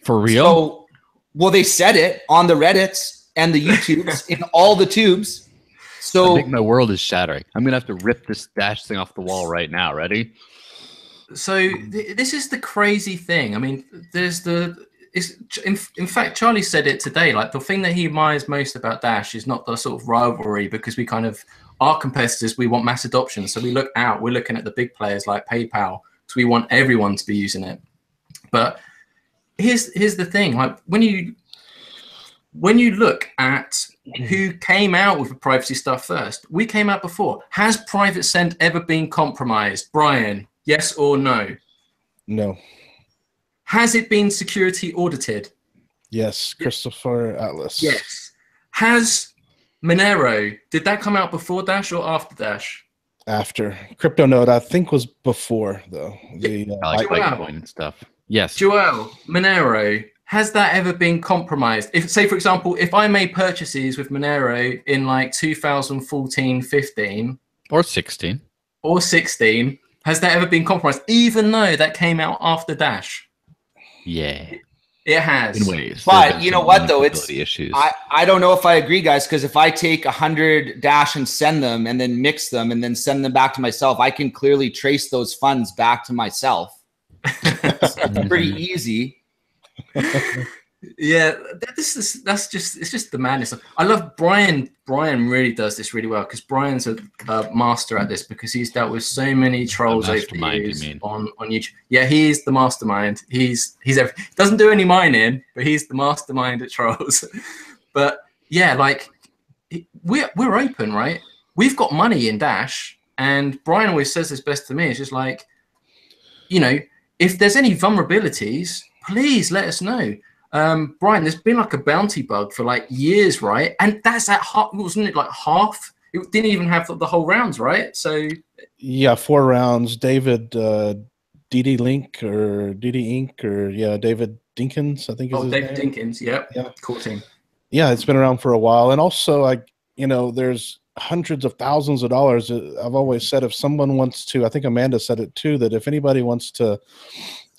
Speaker 1: For real?
Speaker 2: So, well, they said it on the Reddits and the YouTubes in all the tubes. So
Speaker 1: I think my world is shattering. I'm gonna have to rip this Dash thing off the wall right now. Ready?
Speaker 3: So this is the crazy thing. I mean, in fact, Charlie said it today. Like, the thing that he admires most about Dash is not the sort of rivalry, because we kind of, our competitors, we want mass adoption. So we look out, we're looking at the big players like PayPal. So we want everyone to be using it. But here's the thing. Like, when you look at who came out with the privacy stuff first, we came out before. Has private send ever been compromised? Brian, yes or no?
Speaker 4: No.
Speaker 3: Has it been security audited?
Speaker 4: Yes. Christopher Atlas.
Speaker 3: Yes. Has Monero, did that come out before Dash or after Dash?
Speaker 4: After. CryptoNode, I think, was before, though.
Speaker 1: Bitcoin and stuff. Yes.
Speaker 3: Joel, Monero, has that ever been compromised? If, say, for example, if I made purchases with Monero in like 2014, 15.
Speaker 1: Or 16.
Speaker 3: Or 16, has that ever been compromised? Even though that came out after Dash?
Speaker 1: Yeah.
Speaker 3: It has.
Speaker 1: In ways.
Speaker 2: But you know what, though? It's
Speaker 1: issues.
Speaker 2: I don't know if I agree, guys, because if I take 100 Dash and send them and then mix them and then send them back to myself, I can clearly trace those funds back to myself. It's pretty easy.
Speaker 3: Yeah, that's just the madness. I love Brian. Brian really does this really well, because Brian's a master at this, because he's dealt with so many trolls over the years on YouTube. Yeah, he's the mastermind. He's doesn't do any mining, but he's the mastermind at trolls. But yeah, like, we're open, right? We've got money in Dash, and Brian always says this best to me. It's just like, you know, if there's any vulnerabilities, please let us know. Brian, there's been like a bounty bug for like years, right? And that's at half, wasn't it, like half? It didn't even have the whole rounds, right? So
Speaker 4: yeah, 4 rounds. David DD Link or DD Inc. or David Dinkins, I think is his
Speaker 3: David
Speaker 4: name.
Speaker 3: Dinkins, yep.
Speaker 4: Yeah.
Speaker 3: Cool team.
Speaker 4: Yeah, it's been around for a while. And also, there's hundreds of thousands of dollars. I've always said, if someone wants to, I think Amanda said it too, that if anybody wants to,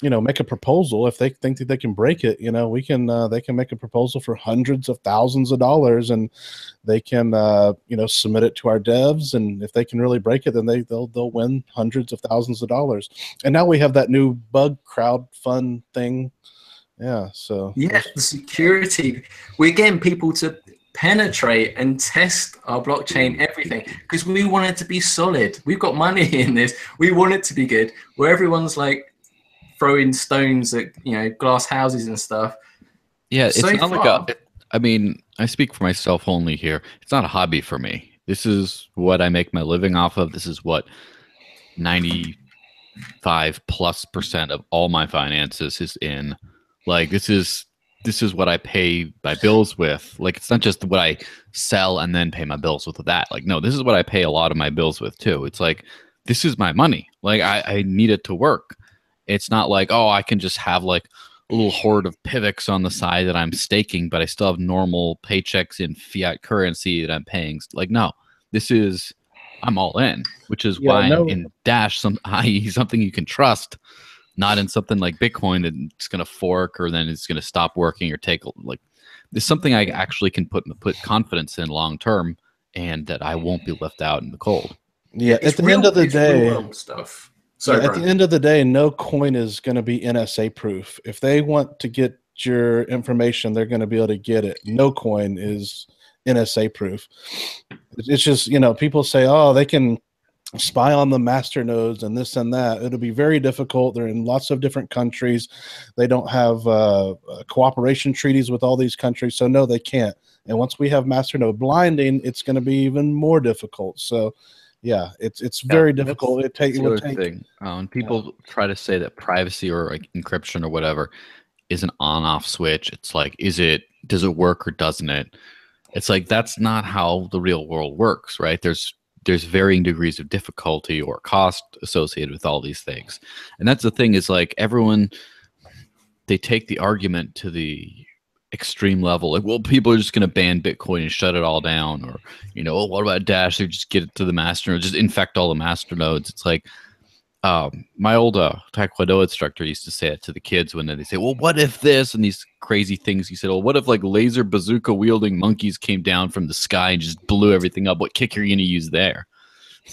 Speaker 4: make a proposal, if they think that they can break it, they can make a proposal for hundreds of thousands of dollars, and they can, submit it to our devs. And if they can really break it, then they'll win hundreds of thousands of dollars. And now we have that new bug crowd fund thing. Yeah. So
Speaker 3: yeah, the security, we're getting people to penetrate and test our blockchain, everything, because we want it to be solid. We've got money in this. We want it to be good, where everyone's like throwing stones at glass houses and stuff.
Speaker 1: Yeah, it's so not like I speak for myself only here. It's not a hobby for me. This is what I make my living off of. This is what 95+% of all my finances is in. Like, this is what I pay my bills with. Like, it's not just what I sell and then pay my bills with that. Like, no, this is what I pay a lot of my bills with too. It's like, this is my money. Like, I need it to work. It's not like, oh, I can just have like a little hoard of PIVX on the side that I'm staking, but I still have normal paychecks in fiat currency that I'm paying. Like, no, this is, I'm all in, which is why in Dash, i.e. something you can trust, not in something like Bitcoin that's going to fork or then it's going to stop working or take, like, there's something I actually can put confidence in long term and that I won't be left out in the cold.
Speaker 4: Yeah, at the end of the day, stuff. Sorry, at the end of the day, no coin is going to be NSA proof. If they want to get your information, they're going to be able to get it. No coin is NSA proof. It's just, you know, people say, oh, they can spy on the master nodes and this and that. It'll be very difficult. They're in lots of different countries. They don't have cooperation treaties with all these countries. So no, they can't. And once we have master node blinding, it's going to be even more difficult. So yeah, it's very difficult. It takes thing.
Speaker 1: And people try to say that privacy or like encryption or whatever is an on-off switch. It's like, does it work or doesn't it? It's like, that's not how the real world works, right? There's varying degrees of difficulty or cost associated with all these things. And that's the thing, is like everyone, they take the argument to the extreme level, like, well, people are just going to ban Bitcoin and shut it all down, or, you know, oh, what about Dash? They just get it to the master node, just infect all the master nodes. It's like, my old Taekwondo instructor used to say it to the kids when they say, well, what if this, and these crazy things. He said, well, what if like laser bazooka wielding monkeys came down from the sky and just blew everything up? What kick are you going to use there?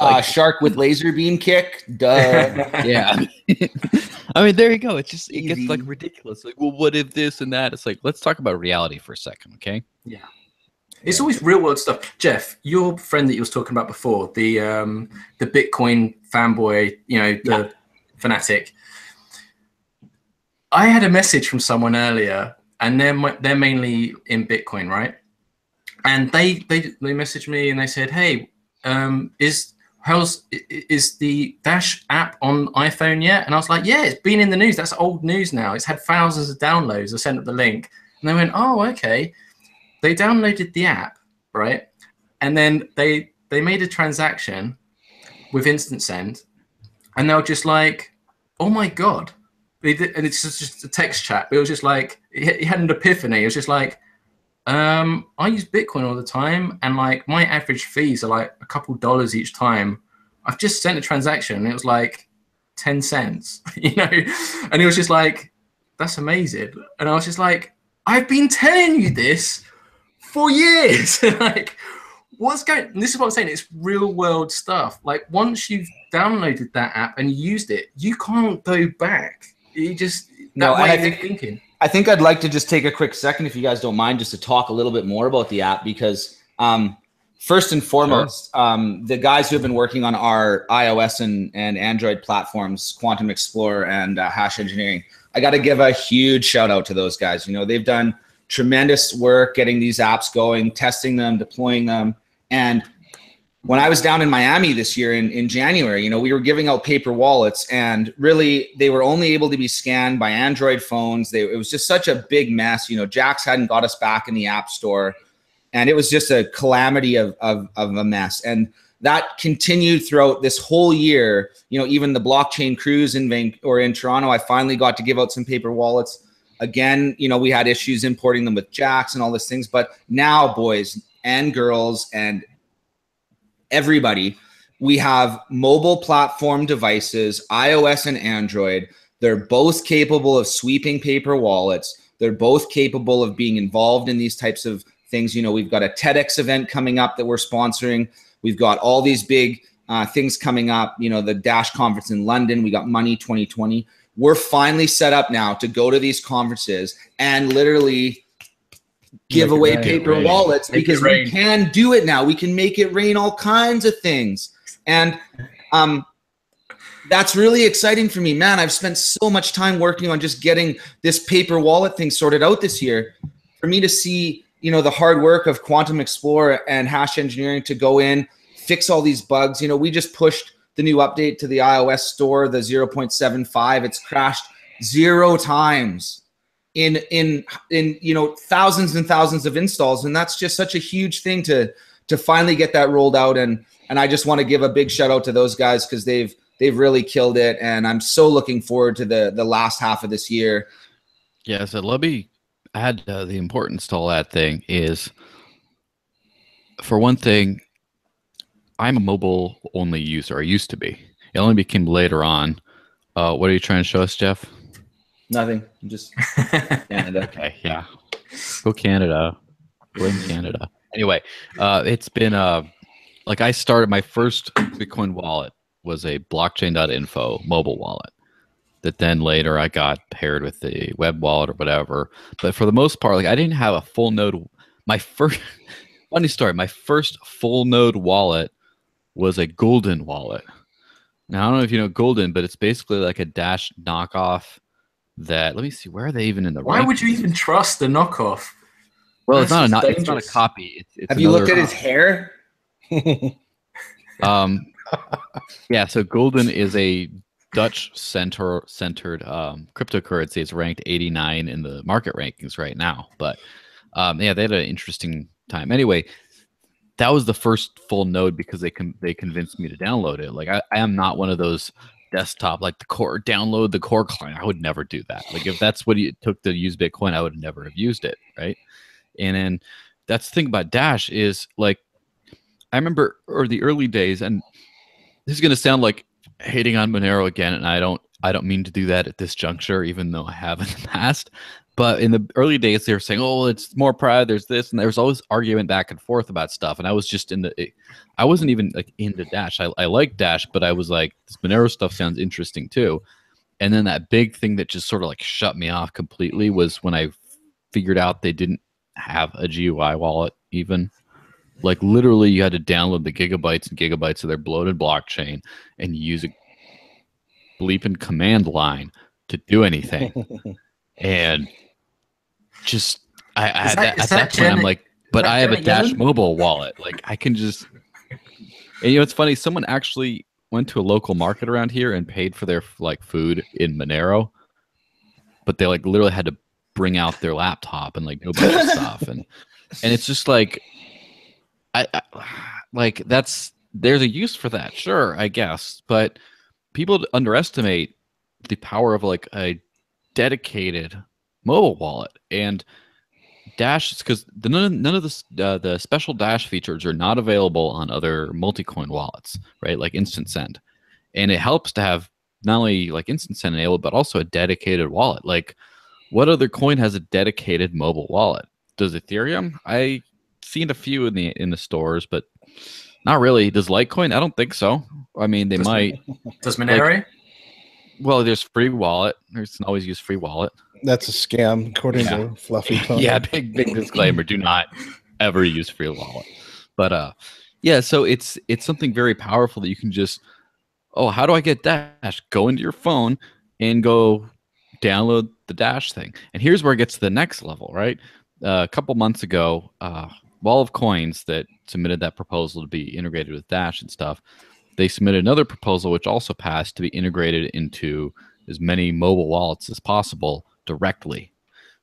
Speaker 2: Like, shark with laser beam kick. Duh.
Speaker 1: Yeah. I mean, there you go. It gets like ridiculous. Like, well, what if this and that? It's like, let's talk about reality for a second, okay?
Speaker 3: Yeah. It's always real world stuff. Jeff, your friend that you was talking about before, the Bitcoin fanboy, you know, the fanatic. I had a message from someone earlier, and they're mainly in Bitcoin, right? And they messaged me and they said, hey, is the Dash app on iPhone yet? And I was like, yeah, it's been in the news. That's old news now. It's had thousands of downloads. I sent up the link, and they went, oh, okay. They downloaded the app, right? And then they made a transaction with instant send, and they were just like, oh my God. And it's just a text chat. But it was just like, he had an epiphany. It was just like, I use Bitcoin all the time, and like my average fees are like a couple dollars each time. I've just sent a transaction, and it was like 10 cents, you know? And it was just like, that's amazing. And I was just like, I've been telling you this for years. Like, what's going? And this is what I'm saying. It's real world stuff. Like, once you've downloaded that app and used it, you can't go back. You just thinking.
Speaker 2: I think I'd like to just take a quick second, if you guys don't mind, just to talk a little bit more about the app, because first and foremost, the guys who have been working on our iOS and Android platforms, Quantum Explorer and Hash Engineering, I got to give a huge shout out to those guys. You know, they've done tremendous work getting these apps going, testing them, deploying them. And when I was down in Miami this year in January, you know, we were giving out paper wallets, and really they were only able to be scanned by Android phones. It was just such a big mess. You know, Jax hadn't got us back in the App Store, and it was just a calamity of a mess. And that continued throughout this whole year. You know, even the blockchain cruise in Toronto, I finally got to give out some paper wallets. Again, you know, we had issues importing them with Jax and all these things, but now, boys and girls and everybody, we have mobile platform devices, iOS and Android. They're both capable of sweeping paper wallets. They're both capable of being involved in these types of things. You know, we've got a TEDx event coming up that we're sponsoring. We've got all these big things coming up. You know, the Dash conference in London. We got Money 2020. We're finally set up now to go to these conferences and literally give away paper wallets, because we can do it now. We can make it rain all kinds of things. And that's really exciting for me, man. I've spent so much time working on just getting this paper wallet thing sorted out this year. For me to see, you know, the hard work of Quantum Explorer and Hash Engineering to go in, fix all these bugs. You know, we just pushed the new update to the iOS store, the 0.75. It's crashed 0 times in you know, thousands and thousands of installs, and that's just such a huge thing to finally get that rolled out. And I just want to give a big shout out to those guys, because they've They've really killed it, and I'm so looking forward to the last half of this year.
Speaker 1: Yeah, so let me add the importance to all that thing is, for one thing, I'm a mobile-only user. I used to be. It only became later on. What are you trying to show us, Jeff?
Speaker 2: Nothing. I'm just Canada.
Speaker 1: Okay, yeah. Go Canada. Blame Canada. Anyway, it's been like I started my first Bitcoin wallet was a blockchain.info mobile wallet that then later I got paired with the web wallet or whatever. But for the most part, like I didn't have a full node. My first funny story, my first full node wallet was a Golden wallet. Now I don't know if you know Golden, but it's basically like a Dash knockoff. That let me see, where are they even in the?
Speaker 3: Why would you even trust the knockoff?
Speaker 1: Well, it's not a copy. It's
Speaker 2: Have you looked at his hair?
Speaker 1: Yeah. So Golden is a Dutch centered cryptocurrency. It's ranked 89 in the market rankings right now. But yeah, they had an interesting time. Anyway, that was the first full node because they convinced me to download it. Like I am not one of those desktop, like download the core client. I would never do that. Like if that's what it took to use Bitcoin, I would never have used it, right? And then that's the thing about Dash is like, I remember the early days, and this is going to sound like hating on Monero again, and I don't mean to do that at this juncture, even though I have in the past. But in the early days, they were saying, "Oh, it's more private. There's this," and there was always argument back and forth about stuff. And I was just I wasn't even like into Dash. I like Dash, but I was like, this Monero stuff sounds interesting too. And then that big thing that just sort of like shut me off completely was when I figured out they didn't have a GUI wallet even. Like literally, you had to download the gigabytes and gigabytes of their bloated blockchain and use a bleeping command line to do anything. And just at that point, I'm like, but I have a Dash mobile wallet. Like I can just, and you know, it's funny. Someone actually went to a local market around here and paid for their like food in Monero, but they like literally had to bring out their laptop and like go bunch of stuff, and it's just like, I like there's a use for that, sure, I guess, but people underestimate the power of like a dedicated mobile wallet. And Dash is because none of the special Dash features are not available on other multi-coin wallets, right? Like Instant Send, and it helps to have not only like Instant Send enabled, but also a dedicated wallet. Like, what other coin has a dedicated mobile wallet? Does Ethereum? I seen a few in the stores, but not really. Does Litecoin? I don't think so. I mean, they might.
Speaker 3: Does Monero?
Speaker 1: Like, well, there's free wallet. There's always use free wallet.
Speaker 4: That's a scam, according to Fluffy Tony.
Speaker 1: Yeah, big disclaimer: do not ever use free wallet. But yeah, so it's something very powerful that you can just, oh, how do I get Dash? Go into your phone and go download the Dash thing. And here's where it gets to the next level, right? A couple months ago, Wall of Coins that submitted that proposal to be integrated with Dash and stuff, they submitted another proposal which also passed to be integrated into as many mobile wallets as possible directly.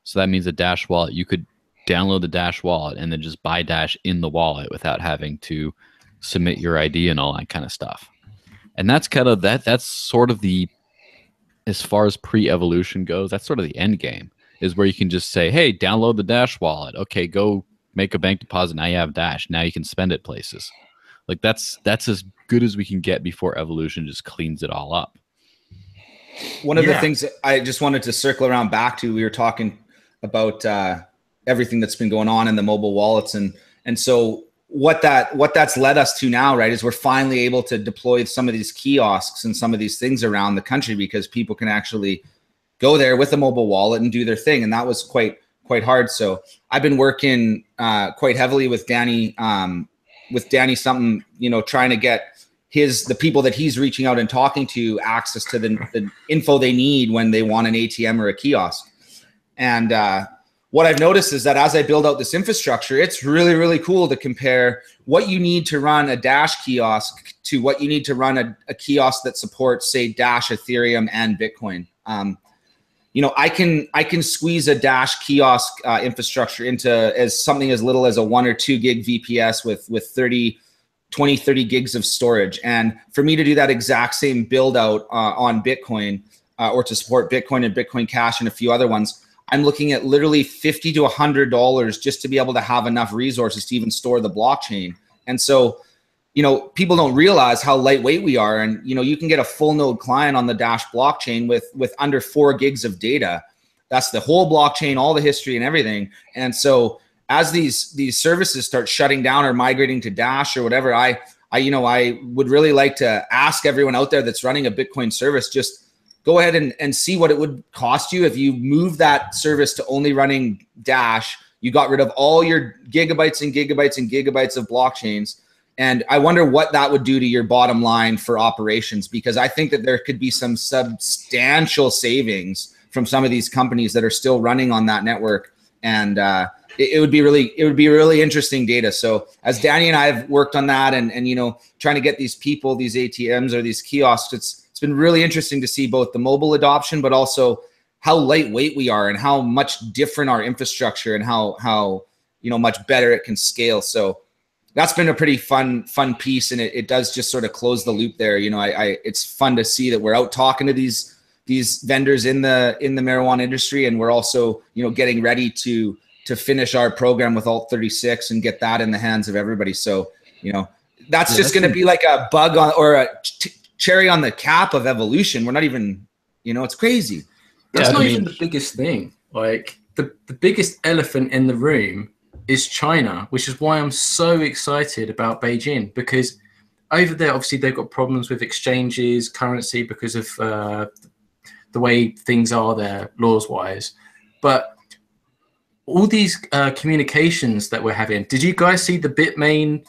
Speaker 1: So that means a Dash wallet, you could download the Dash wallet and then just buy Dash in the wallet without having to submit your ID and all that kind of stuff. And that's kind of that's sort of the, as far as pre-evolution goes, that's sort of the end game, is where you can just say, hey, download the Dash wallet. Okay, go make a bank deposit. Now you have Dash. Now you can spend it places. Like that's as good as we can get before evolution just cleans it all up.
Speaker 2: One of the things that I just wanted to circle around back to, we were talking about everything that's been going on in the mobile wallets. And so what that's led us to now, right, is we're finally able to deploy some of these kiosks and some of these things around the country because people can actually go there with a mobile wallet and do their thing. And that was quite hard. So I've been working quite heavily with Danny something, trying to get the people that he's reaching out and talking to access to the info they need when they want an ATM or a kiosk. And what I've noticed is that as I build out this infrastructure, it's really, really cool to compare what you need to run a Dash kiosk to what you need to run a kiosk that supports, say, Dash, Ethereum, and Bitcoin. I can squeeze a Dash kiosk infrastructure into something as little as a 1 or 2 gig VPS with 30 20, 30 gigs of storage. And for me to do that exact same build out on Bitcoin or to support Bitcoin and Bitcoin Cash and a few other ones, I'm looking at literally $50 to $100 just to be able to have enough resources to even store the blockchain. And so, people don't realize how lightweight we are. And, you can get a full node client on the Dash blockchain with under 4 gigs of data. That's the whole blockchain, all the history and everything. And so as these services start shutting down or migrating to Dash or whatever, I would really like to ask everyone out there that's running a Bitcoin service, just go ahead and see what it would cost you if you move that service to only running Dash. You got rid of all your gigabytes and gigabytes and gigabytes of blockchains. And I wonder what that would do to your bottom line for operations, because I think that there could be some substantial savings from some of these companies that are still running on that network. And it would be really interesting data. So as Danny and I have worked on that and trying to get these people, these ATMs or these kiosks, it's been really interesting to see both the mobile adoption, but also how lightweight we are and how much different our infrastructure and how much better it can scale. So that's been a pretty fun piece, and it does just sort of close the loop there. It's fun to see that we're out talking to these vendors in the marijuana industry, and we're also getting ready to finish our program with Alt36 and get that in the hands of everybody. So that's just going to be like a bug on or a cherry on the cap of evolution. We're not even it's crazy.
Speaker 3: That's not even the biggest thing. Like the biggest elephant in the room is China, which is why I'm so excited about Beijing, because over there, obviously, they've got problems with exchanges, currency, because of the way things are there, laws-wise. But all these communications that we're having, did you guys see the Bitmain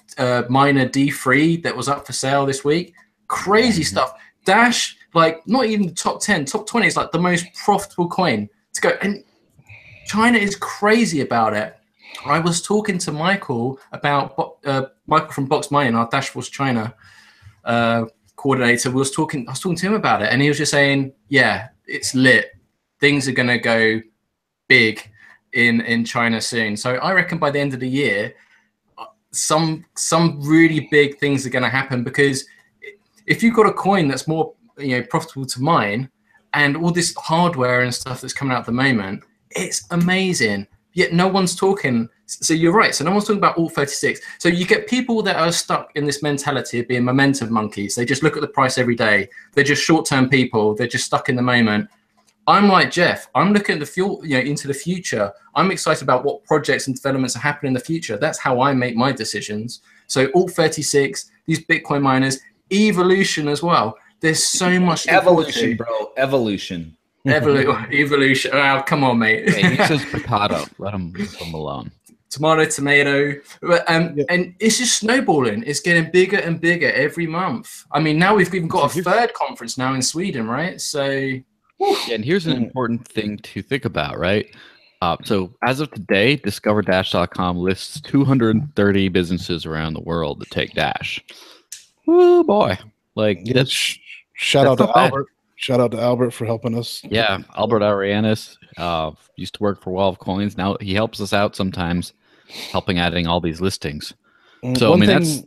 Speaker 3: miner D3 that was up for sale this week? Crazy stuff. Dash, like, not even the top 10, top 20 is like the most profitable coin to go. And China is crazy about it. I was talking to Michael about Michael from Box Mining, our Dash Force China coordinator. I was talking to him about it, and he was just saying, "Yeah, it's lit. Things are going to go big in China soon." So I reckon by the end of the year, some really big things are going to happen, because if you've got a coin that's more profitable to mine, and all this hardware and stuff that's coming out at the moment, it's amazing. Yet no one's talking. So you're right. So no one's talking about Alt36. So you get people that are stuck in this mentality of being momentum monkeys. They just look at the price every day. They're just short-term people. They're just stuck in the moment. I'm like Jeff. I'm looking at into the future. I'm excited about what projects and developments are happening in the future. That's how I make my decisions. So Alt36, these Bitcoin miners, evolution as well. There's so much
Speaker 2: evolution, bro. Evolution.
Speaker 3: Evolution. Oh, come on, mate.
Speaker 1: Hey, he says potato. Let him alone.
Speaker 3: Tomato. And it's just snowballing. It's getting bigger and bigger every month. I mean, now we've even got a third conference now in Sweden, right? So,
Speaker 1: yeah, and here's an important thing to think about, right? So as of today, DiscoverDash.com lists 230 businesses around the world that take Dash. Oh boy! Like,
Speaker 4: shout out to Albert. Shout out to Albert for helping us.
Speaker 1: Yeah, Albert Arianis used to work for Wall of Coins. Now he helps us out sometimes, adding all these listings. So that's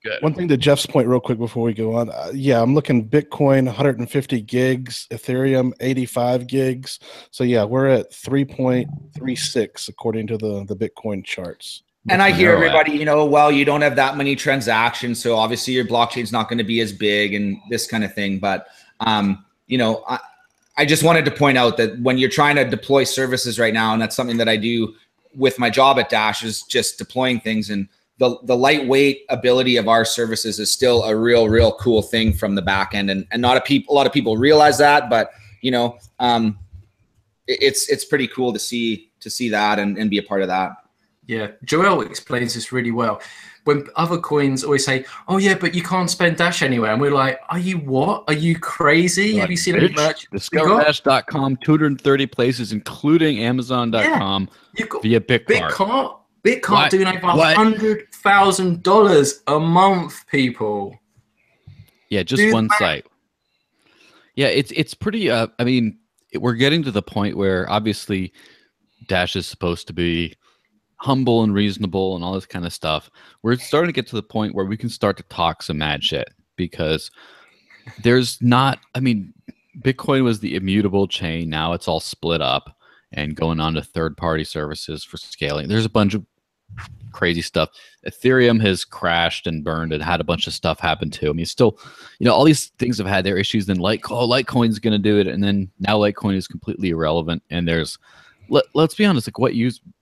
Speaker 1: good. One
Speaker 4: thing to Jeff's point real quick before we go on. I'm looking Bitcoin 150 gigs, Ethereum 85 gigs. So yeah, we're at 3.36 according to the Bitcoin charts.
Speaker 2: And I hear everybody, you don't have that many transactions, so obviously your blockchain's not going to be as big and this kind of thing. But I just wanted to point out that when you're trying to deploy services right now, and that's something that I do with my job at Dash, is just deploying things, and the lightweight ability of our services is still a real cool thing from the back end. And not a lot of people realize that, but it's pretty cool to see that and be a part of that.
Speaker 3: Yeah, Joel explains this really well. When other coins always say, "Oh yeah, but you can't spend Dash anywhere," and we're like, "Are you what? Are you crazy? Have you seen any merch?"
Speaker 1: DiscoverDash.com, 230 places, including Amazon.com, via Bitcart.
Speaker 3: Bitcart doing over $100,000 a month, people.
Speaker 1: Yeah, just one site. Yeah, it's pretty. I mean, we're getting to the point where obviously Dash is supposed to be humble and reasonable and all this kind of stuff, we're starting to get to the point where we can start to talk some mad shit, because there's not, I mean, Bitcoin was the immutable chain. Now it's all split up and going on to third-party services for scaling. There's a bunch of crazy stuff. Ethereum has crashed and burned and had a bunch of stuff happen too. I mean, still, you know, all these things have had their issues. Then Litecoin's going to do it, and then now Litecoin is completely irrelevant. And there's, let's be honest, like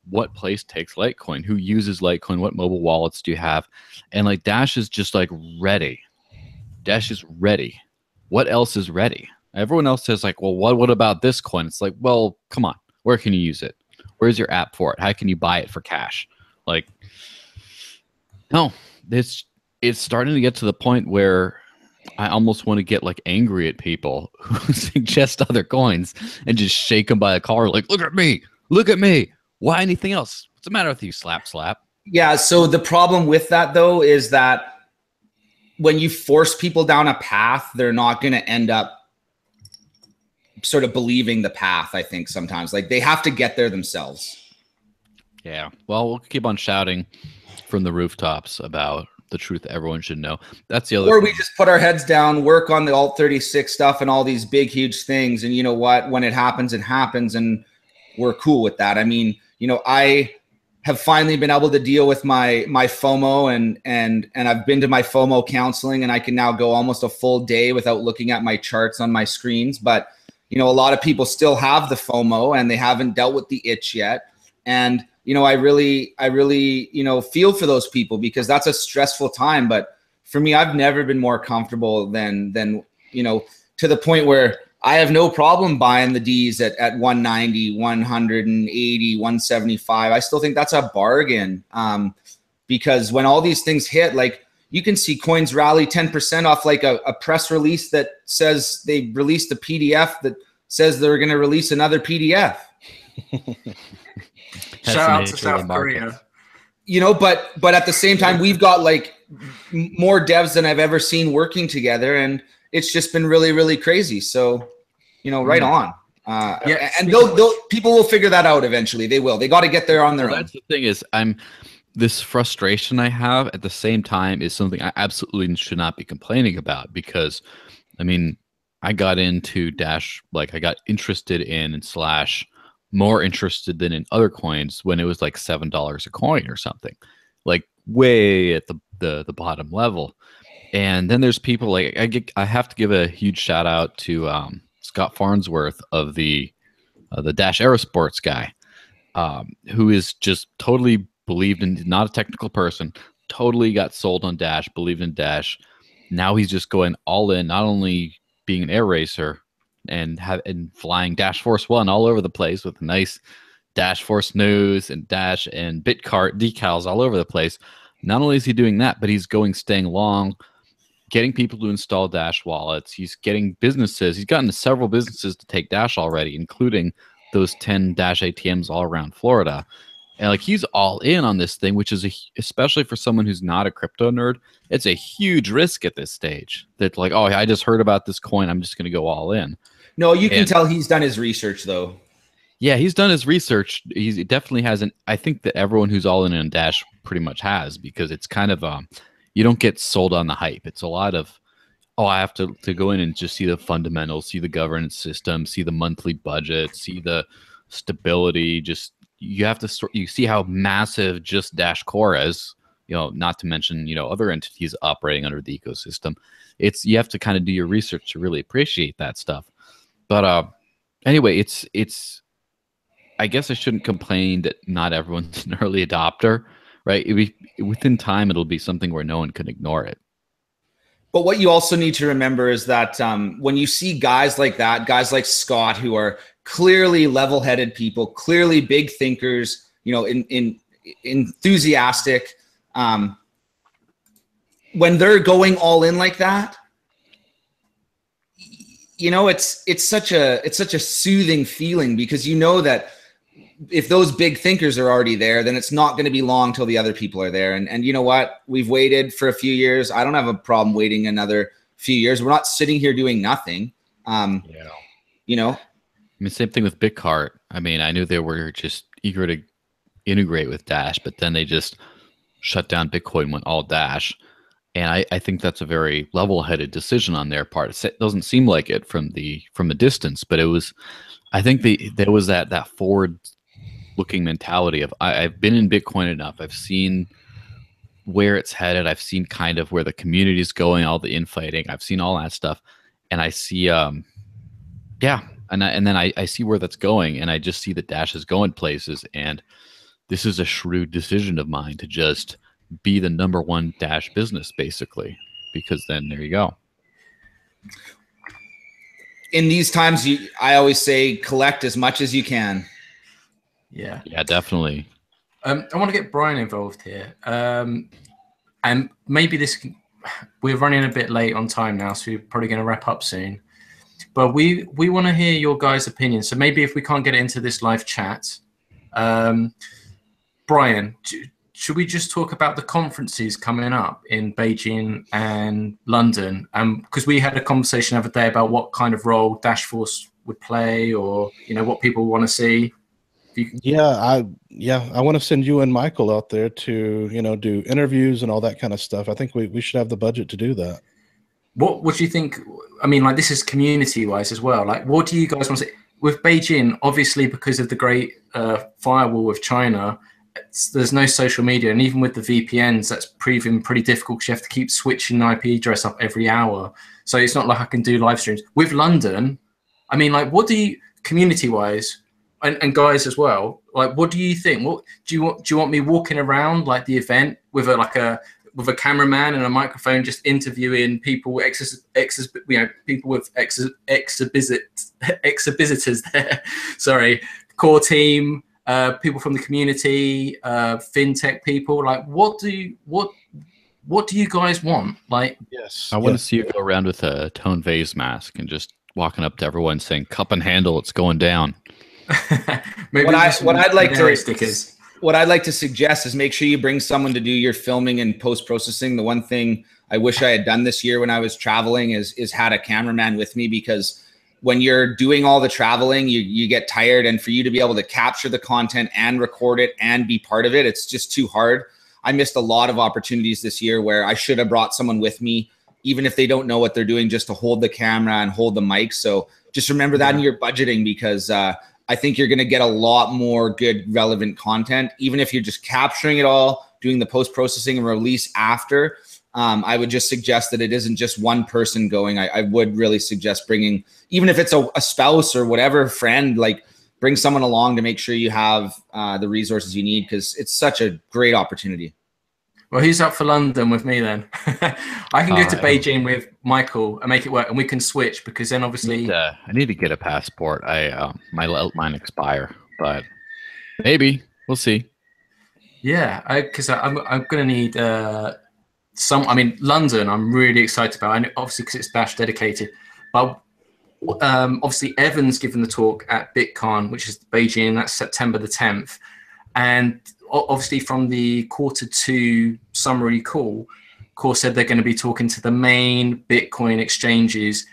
Speaker 1: what place takes Litecoin? Who uses Litecoin? What mobile wallets do you have? And like Dash is just like ready. Dash is ready. What else is ready? Everyone else says like, well, what about this coin? It's like, well, come on. Where can you use it? Where's your app for it? How can you buy it for cash? Like, no, it's starting to get to the point where I almost want to get like angry at people who suggest other coins and just shake them by the collar. Like, look at me. Why anything else? What's the matter with you? Slap.
Speaker 2: Yeah. So the problem with that though is that when you force people down a path, they're not going to end up sort of believing the path. I think sometimes like they have to get there themselves.
Speaker 1: Yeah. Well, we'll keep on shouting from the rooftops about the truth everyone should know. That's the other.
Speaker 2: Or we just put our heads down, work on the Alt 36 stuff and all these big, huge things. And you know what? When it happens, and we're cool with that. I mean, you know, I have finally been able to deal with my FOMO and I've been to my FOMO counseling, and I can now go almost a full day without looking at my charts on my screens. But, you know, a lot of people still have the FOMO and they haven't dealt with the itch yet. And, you know, I really, you know, feel for those people because that's a stressful time. But for me, I've never been more comfortable than, you know, to the point where I have no problem buying the Ds at 190, 180, 175. I still think that's a bargain because when all these things hit, like you can see coins rally 10% off like a press release that says they released a PDF that says they're going to release another PDF.
Speaker 3: Shout out to South Korea.
Speaker 2: You know, but at the same time, we've got like more devs than I've ever seen working together, and it's just been really, really crazy. So, you know, right on. Yeah, and they'll people will figure that out eventually. They will. They got to get there on their own.
Speaker 1: That's the thing is, this frustration I have at the same time is something I absolutely should not be complaining about because, I mean, I got into Dash, like I got interested in / more interested than in other coins when it was like $7 a coin or something, like way at the bottom level. And then there's people like I have to give a huge shout out to Scott Farnsworth of the Dash Aerosports guy, who is just totally believed in, not a technical person, totally got sold on Dash, believed in Dash. Now he's just going all in, not only being an air racer and flying Dash Force One all over the place with nice Dash Force news and Dash and Bitcart decals all over the place. Not only is he doing that, but he's staying long, getting people to install Dash wallets. He's getting businesses. He's gotten several businesses to take Dash already, including those 10 Dash ATMs all around Florida. And like he's all in on this thing, which is especially for someone who's not a crypto nerd, it's a huge risk at this stage. That like, oh, I just heard about this coin, I'm just going to go all in.
Speaker 2: No, you can tell he's done his research though.
Speaker 1: Yeah, he's done his research. He definitely hasn't. I think that everyone who's all in on Dash pretty much has, because it's kind of you don't get sold on the hype. It's a lot of, oh, I have to go in and just see the fundamentals, see the governance system, see the monthly budget, see the stability. Just you have to you see how massive just Dash Core is. You know, not to mention other entities operating under the ecosystem. You have to kind of do your research to really appreciate that stuff. But anyway, it's. I guess I shouldn't complain that not everyone's an early adopter, right? Within time, it'll be something where no one can ignore it.
Speaker 2: But what you also need to remember is that when you see guys like that, guys like Scott, who are clearly level-headed people, clearly big thinkers, enthusiastic, when they're going all in like that, it's such a soothing feeling, because you know that if those big thinkers are already there, then it's not going to be long till the other people are there. And you know what? We've waited for a few years. I don't have a problem waiting another few years. We're not sitting here doing nothing. I mean,
Speaker 1: same thing with Bitcart. I mean, I knew they were just eager to integrate with Dash, but then they just shut down Bitcoin, went all Dash. And I think that's a very level-headed decision on their part. It doesn't seem like it from a distance, but it was. I think there was that forward-looking mentality of I've been in Bitcoin enough. I've seen where it's headed. I've seen kind of where the community is going, all the infighting. I've seen all that stuff, and I see, and then I see where that's going, and I just see that Dash is going places. And this is a shrewd decision of mine to just be the #1 Dash business, basically, because then there you go.
Speaker 2: In these times, I always say collect as much as you can.
Speaker 3: Yeah,
Speaker 1: definitely.
Speaker 3: I want to get Brian involved here, and maybe we're running a bit late on time now, so we're probably going to wrap up soon. But we want to hear your guys' opinion. So maybe if we can't get into this live chat, Brian, should we just talk about the conferences coming up in Beijing and London? Because we had a conversation the other day about what kind of role Dashforce would play, or what people want to see.
Speaker 4: I want to send you and Michael out there to do interviews and all that kind of stuff. I think we should have the budget to do that.
Speaker 3: What do you think? I mean, like, this is community-wise as well. Like, what do you guys want to see with Beijing? Obviously, because of the great firewall with China, there's no social media, and even with the VPNs, that's proving pretty difficult because you have to keep switching the IP address up every hour. So it's not like I can do live streams. With London, I mean, like, what do you, community-wise, and guys as well, like, what do you think? What do you want me walking around like the event with a cameraman and a microphone, just interviewing people, people with exhibitors there? Sorry, core team. People from the community, fintech people. Like, what do you guys want? Like,
Speaker 1: I want to see you go around with a Tone Vase mask and just walking up to everyone saying "Cup and handle, it's going down."
Speaker 2: What I'd like to suggest is make sure you bring someone to do your filming and post-processing. The one thing I wish I had done this year when I was traveling is had a cameraman with me, because when you're doing all the traveling, you get tired, and for you to be able to capture the content and record it and be part of it, it's just too hard. I missed a lot of opportunities this year where I should have brought someone with me, even if they don't know what they're doing, just to hold the camera and hold the mic. So just remember that in your budgeting, because I think you're going to get a lot more good, relevant content, even if you're just capturing it all, doing the post-processing and release after. I would just suggest that it isn't just one person going. I would really suggest bringing, even if it's a spouse or whatever, friend, like, bring someone along to make sure you have the resources you need, because it's such a great opportunity.
Speaker 3: Well, who's up for London with me then? I can go to Beijing with Michael and make it work, and we can switch, because then obviously
Speaker 1: I need to get a passport. Mine expire, but maybe we'll see.
Speaker 3: Yeah, because I'm going to need London, I'm really excited about, and obviously because it's Dash dedicated. But obviously Evan's given the talk at BitCon, which is Beijing. That's September the 10th, and obviously from the Q2 summary call, Core said they're going to be talking to the main Bitcoin exchanges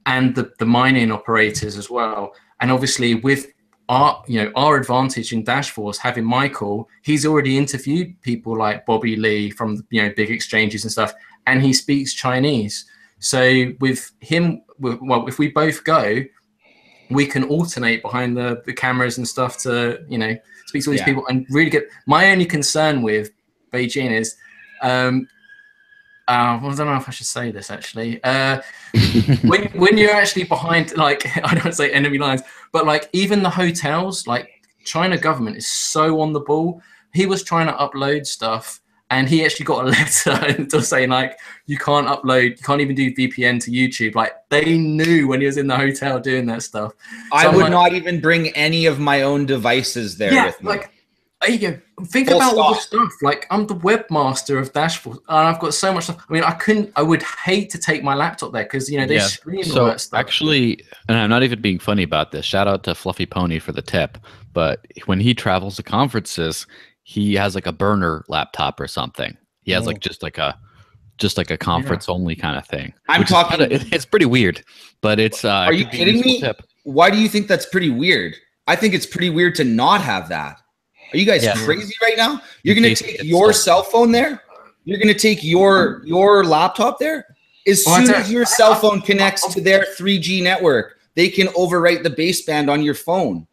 Speaker 3: and the mining operators as well. And obviously with our advantage in Dashforce, having Michael, he's already interviewed people like Bobby Lee from big exchanges and stuff, and he speaks Chinese. So with him, if we both go, we can alternate behind the cameras and stuff to speak to all these people and really get. My only concern with Beijing is, I don't know if I should say this actually. When you're actually behind, like, I don't say enemy lines, but like even the hotels, like China government is so on the ball. He was trying to upload stuff, and he actually got a letter saying like, you can't upload, you can't even do VPN to YouTube. Like, they knew when he was in the hotel doing that stuff.
Speaker 2: I would not even bring any of my own devices there with me.
Speaker 3: Like, there you go. Think about all the stuff. Like, I'm the webmaster of Dashforce, and I've got so much stuff. I mean, I would hate to take my laptop there, because they screen all that stuff.
Speaker 1: Actually, and I'm not even being funny about this. Shout out to Fluffy Pony for the tip. But when he travels to conferences, he has like a burner laptop or something. He has just like a conference only kind of thing. It's pretty weird, but it's.
Speaker 2: Are you kidding me? Why do you think that's pretty weird? I think it's pretty weird to not have that. Are you guys crazy right now? You're going to take your cell phone there? You're going to take your laptop there? As soon as your cell phone connects to their 3G network, they can overwrite the baseband on your phone.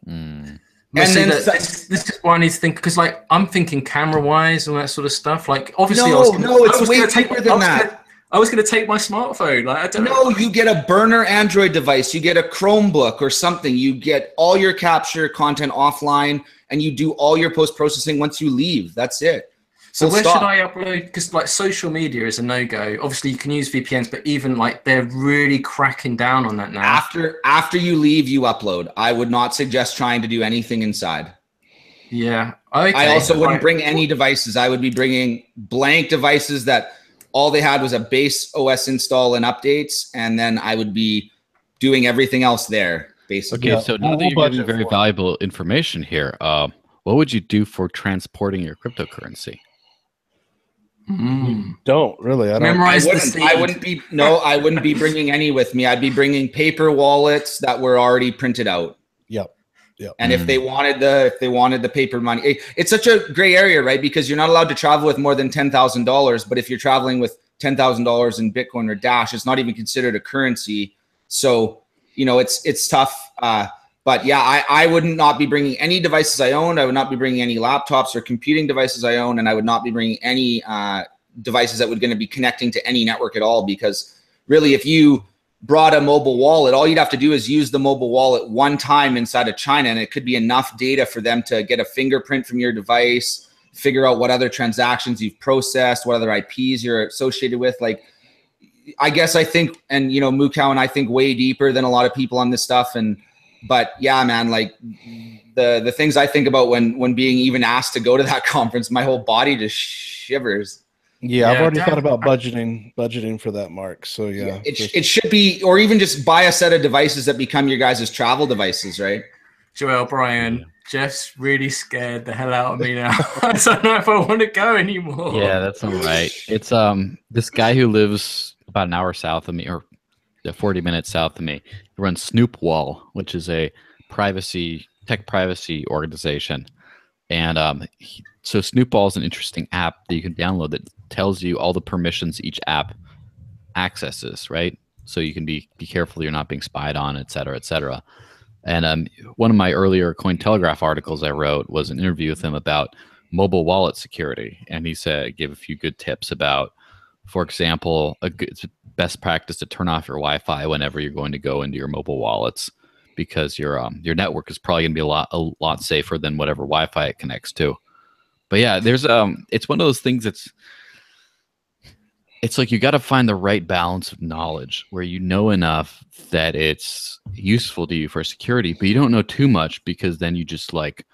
Speaker 3: And then this is why I need to think, because like I'm thinking camera-wise and that sort of stuff. Like obviously,
Speaker 2: it's way deeper than that.
Speaker 3: I was going to take my smartphone. Like, I don't know.
Speaker 2: No, you get a burner Android device. You get a Chromebook or something. You get all your capture content offline, and you do all your post-processing once you leave. That's it.
Speaker 3: So where should I upload? Because like social media is a no-go. Obviously, you can use VPNs, but even like they're really cracking down on that now.
Speaker 2: After you leave, you upload. I would not suggest trying to do anything inside.
Speaker 3: Yeah. Okay.
Speaker 2: I also wouldn't bring any devices. I would be bringing blank devices that all they had was a base OS install and updates, and then I would be doing everything else there, basically.
Speaker 1: Okay, so now that you're giving very valuable information here, what would you do for transporting your cryptocurrency?
Speaker 4: Don't really. I
Speaker 2: wouldn't be bringing any with me. I'd be bringing paper wallets that were already printed out.
Speaker 4: Yep.
Speaker 2: And if they wanted the paper money, it's such a gray area, right? Because you're not allowed to travel with more than $10,000. But if you're traveling with $10,000 in Bitcoin or Dash, it's not even considered a currency. So, it's tough. But yeah, I would not be bringing any devices I owned. I would not be bringing any laptops or computing devices I own. And I would not be bringing any devices that would going to be connecting to any network at all. Because really, if you brought a mobile wallet, all you'd have to do is use the mobile wallet one time inside of China, and it could be enough data for them to get a fingerprint from your device, figure out what other transactions you've processed, what other IPs you're associated with. Like, I guess I think, and Mukau and I think way deeper than a lot of people on this stuff. But yeah, man, like the things I think about when being even asked to go to that conference, my whole body just shivers.
Speaker 4: Yeah, I've already thought about budgeting for that, Mark. So yeah,
Speaker 2: it should be, or even just buy a set of devices that become your guys' travel devices, right?
Speaker 3: Joel, Brian, Jeff's really scared the hell out of me now. I don't know if I want to go anymore.
Speaker 1: Yeah, that's all right. It's this guy who lives about an hour south of me, or 40 minutes south of me. He runs Snoopwall, which is a tech privacy organization, and so Snoopwall is an interesting app that you can download that tells you all the permissions each app accesses, right? So you can be careful you're not being spied on, et cetera, et cetera. And one of my earlier Cointelegraph articles I wrote was an interview with him about mobile wallet security. And he gave a few good tips about, for example, it's best practice to turn off your Wi-Fi whenever you're going to go into your mobile wallets, because your network is probably going to be a lot safer than whatever Wi-Fi it connects to. But yeah, there's it's one of those things it's like you got to find the right balance of knowledge where you know enough that it's useful to you for security, but you don't know too much, because then you just like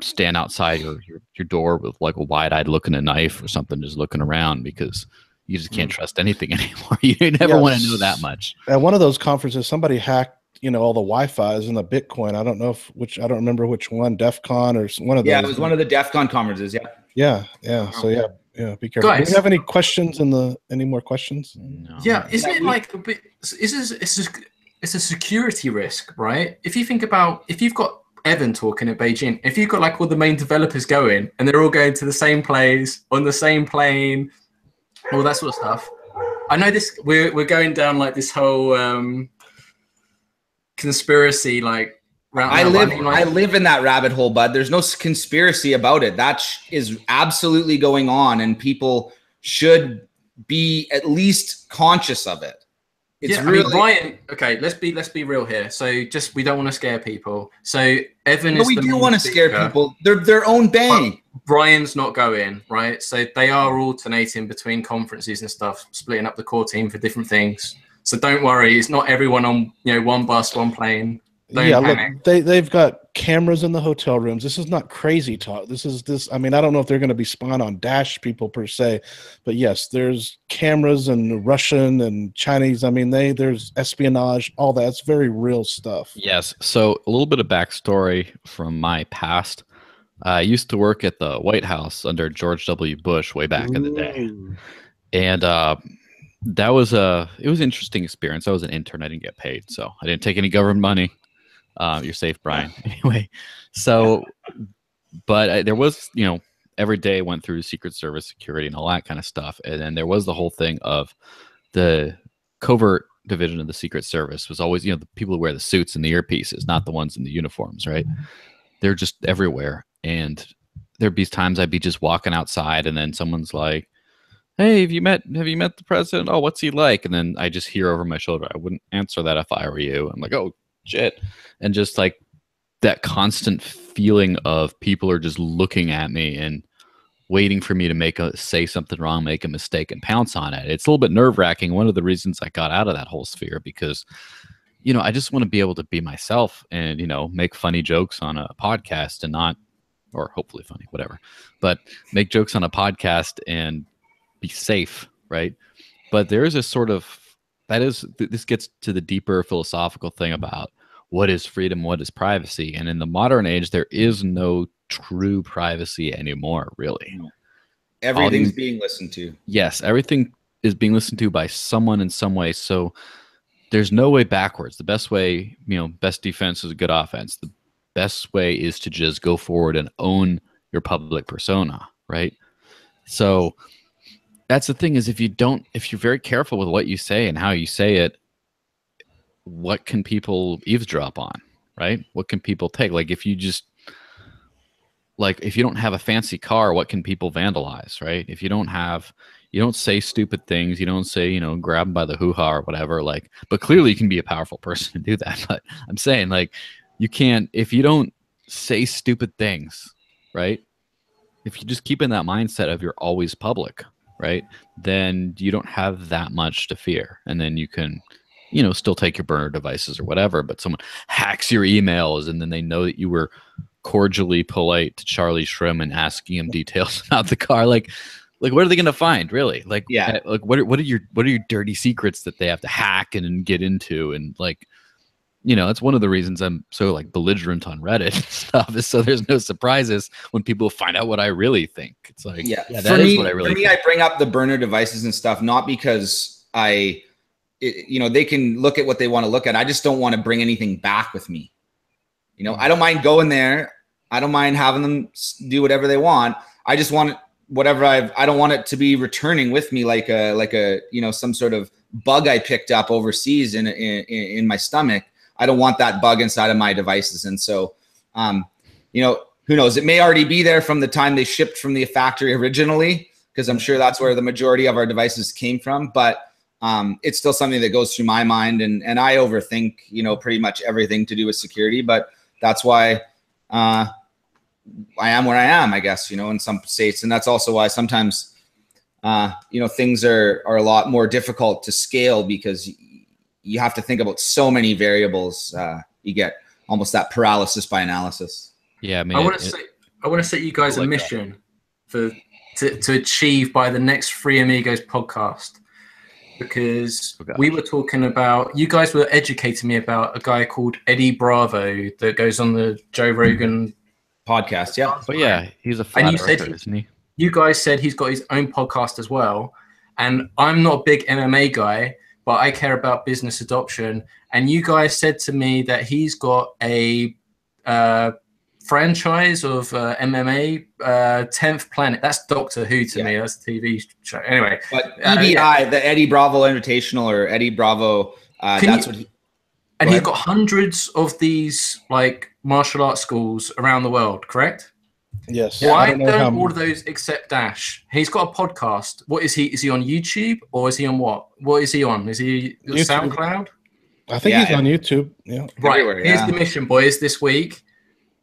Speaker 1: stand outside your door with like a wide-eyed look and a knife or something, just looking around, because you just can't trust anything anymore. You never want to know that much.
Speaker 4: At one of those conferences, somebody hacked all the Wi-Fi's in the Bitcoin. I don't know I don't remember which one, DEF CON or one of those.
Speaker 2: Yeah, it was one of the DEF CON conferences.
Speaker 4: Yeah. So yeah, be careful.
Speaker 3: Guys,
Speaker 4: do you have any questions any more questions?
Speaker 1: No.
Speaker 3: Yeah, isn't it like a bit? It's a security risk, right? If you think about, if you've got Evan talking at Beijing, if you've got like all the main developers going and they're all going to the same place on the same plane, all that sort of stuff. I know this. We're going down like this whole conspiracy like.
Speaker 2: I live in that rabbit hole, bud. There's no conspiracy about it. That is absolutely going on, and people should be at least conscious of it.
Speaker 3: It's really, Brian. Okay, let's be real here. So we don't want to scare people. So Evan is.
Speaker 2: We do want to scare people. They're their own bank.
Speaker 3: Brian's not going, right? So they are alternating between conferences and stuff, splitting up the core team for different things. So don't worry, it's not everyone on one bus, one plane. Don't panic.
Speaker 4: Look, they've got cameras in the hotel rooms. This is not crazy talk. I mean, I don't know if they're going to be spying on Dash people per se, but yes, there's cameras and Russian and Chinese. I mean, there's espionage, all that. It's very real stuff.
Speaker 1: Yes. So a little bit of backstory from my past. I used to work at the White House under George W. Bush way back in the day. And it was an interesting experience. I was an intern. I didn't get paid, so I didn't take any government money. You're safe, Brian. Anyway, so But there was, every day went through Secret Service security and all that kind of stuff. And then there was the whole thing of the covert division of the Secret Service was always, the people who wear the suits and the earpieces, not the ones in the uniforms, right? They're just everywhere. And there'd be times I'd be just walking outside and then someone's like, hey, have you met the president? Oh, what's he like? And then I just hear over my shoulder, I wouldn't answer that if I were you. I'm like, oh, shit. And just like that constant feeling of people are just looking at me and waiting for me to say something wrong, make a mistake, and pounce on it. It's a little bit nerve-wracking. One of the reasons I got out of that whole sphere because, I just want to be able to be myself and, make funny jokes on a podcast and not, or hopefully funny, whatever, but make jokes on a podcast and be safe, right? But there is a sort of, this gets to the deeper philosophical thing about what is freedom, what is privacy. And in the modern age, there is no true privacy anymore, really.
Speaker 2: Everything's being listened to.
Speaker 1: Yes, everything is being listened to by someone in some way. So there's no way backwards. The best way, best defense is a good offense. The best way is to just go forward and own your public persona, right? So that's the thing is if you're very careful with what you say and how you say it, what can people eavesdrop on, right? What can people take? Like if you don't have a fancy car, what can people vandalize, right? If you don't say stupid things, you don't say, grab them by the hoo-ha or whatever, but clearly you can be a powerful person to do that. But I'm saying you can't, if you don't say stupid things, right? If you just keep in that mindset of you're always public, right? Then you don't have that much to fear. And then you can, still take your burner devices or whatever, but someone hacks your emails and then they know that you were cordially polite to Charlie Shrim and asking him details about the car. Like what are they going to find really? What are your dirty secrets that they have to hack and get into? And that's one of the reasons I'm so belligerent on Reddit and stuff is so there's no surprises when people find out what I really think. It's what I really think.
Speaker 2: I bring up the burner devices and stuff, not because they can look at what they want to look at. I just don't want to bring anything back with me. I don't mind going there. I don't mind having them do whatever they want. I just want whatever I don't want it to be returning with me like a some sort of bug I picked up overseas in my stomach. I don't want that bug inside of my devices. And so, who knows? It may already be there from the time they shipped from the factory originally, because I'm sure that's where the majority of our devices came from. But it's still something that goes through my mind, and I overthink, pretty much everything to do with security. But that's why I am where I am, I guess, in some states. And that's also why sometimes, things are a lot more difficult to scale because you have to think about so many variables. You get almost that paralysis by analysis.
Speaker 1: Yeah, I mean,
Speaker 3: I want to set you guys a mission to achieve by the next Three Amigos podcast, because we were talking about, you guys were educating me about a guy called Eddie Bravo that goes on the Joe Rogan
Speaker 2: podcast. Yeah,
Speaker 1: but yeah, he's a flat earther, isn't he?
Speaker 3: You guys said he's got his own podcast as well, and I'm not a big MMA guy, but I care about business adoption. And you guys said to me that he's got a franchise of MMA, 10th Planet. That's Doctor Who to me. That's a TV show. Anyway.
Speaker 2: But EBI, the Eddie Bravo Invitational, or Eddie Bravo, that's what he...
Speaker 3: And he's got hundreds of these martial arts schools around the world, correct?
Speaker 4: Yes.
Speaker 3: Why don't all of those accept Dash? He's got a podcast. What is he? Is he on YouTube or is he on what? What is he on? Is he SoundCloud?
Speaker 4: I think he's on YouTube. Yeah.
Speaker 3: Right. Here's the mission, boys. This week,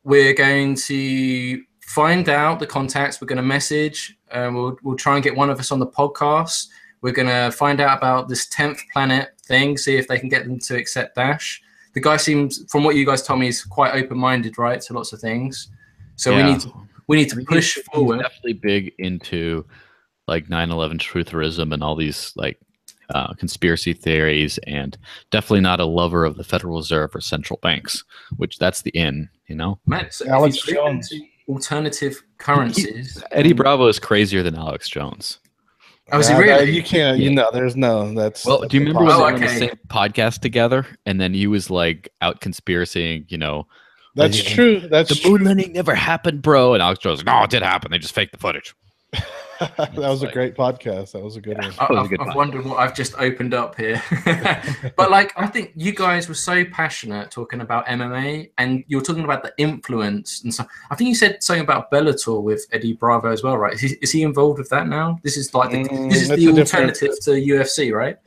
Speaker 3: we're going to find out the contacts. We're going to message. We'll try and get one of us on the podcast. We're going to find out about this 10th Planet thing. See if they can get them to accept Dash. The guy seems, from what you guys told me, is quite open-minded, right, to lots of things. So we need to push forward.
Speaker 1: He's definitely big into 9/11 trutherism and all these conspiracy theories, and definitely not a lover of the Federal Reserve or central banks, which that's the in,
Speaker 3: Matt, so
Speaker 4: Alex Jones.
Speaker 3: Alternative currencies.
Speaker 1: Eddie Bravo is crazier than Alex Jones.
Speaker 3: Oh, is he really?
Speaker 4: You can't. There's no. That's.
Speaker 1: Well, do you remember when they were on the same podcast together, and then he was out conspiracying,
Speaker 4: That's true. That's
Speaker 1: the moon landing never happened, bro. And Alex Jones, no, it did happen. They just faked the footage.
Speaker 4: that was a great podcast. That was a good one.
Speaker 3: I've wondered what I've just opened up here. But like, I think you guys were so passionate talking about MMA, and you're talking about the influence and so. I think you said something about Bellator with Eddie Bravo as well, right? Is he involved with that now? This is like the alternative to UFC, right?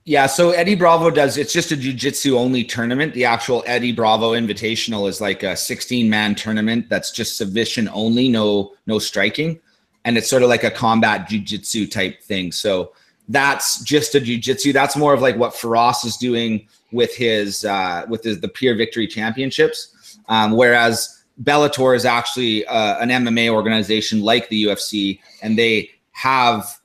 Speaker 2: Yeah, so Eddie Bravo it's just a jiu-jitsu only tournament. The actual Eddie Bravo Invitational is like a 16-man tournament that's just submission only, no striking. And it's sort of like a combat jiu-jitsu type thing. So that's just a jiu-jitsu. That's more of like what Faraz is doing with the Pure Victory Championships. Whereas Bellator is actually an MMA organization like the UFC, and they have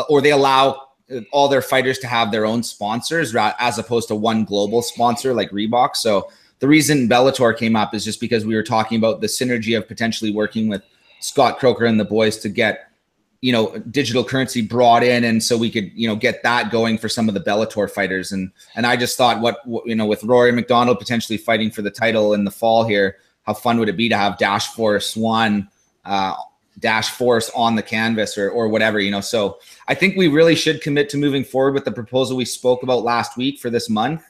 Speaker 2: or they allow all their fighters to have their own sponsors as opposed to one global sponsor like Reebok. So the reason Bellator came up is just because we were talking about the synergy of potentially working with Scott Croker and the boys to get, digital currency brought in. And so we could, get that going for some of the Bellator fighters. And I just thought with Rory McDonald potentially fighting for the title in the fall here, how fun would it be to have Dash Force on the canvas or whatever, So I think we really should commit to moving forward with the proposal we spoke about last week for this month.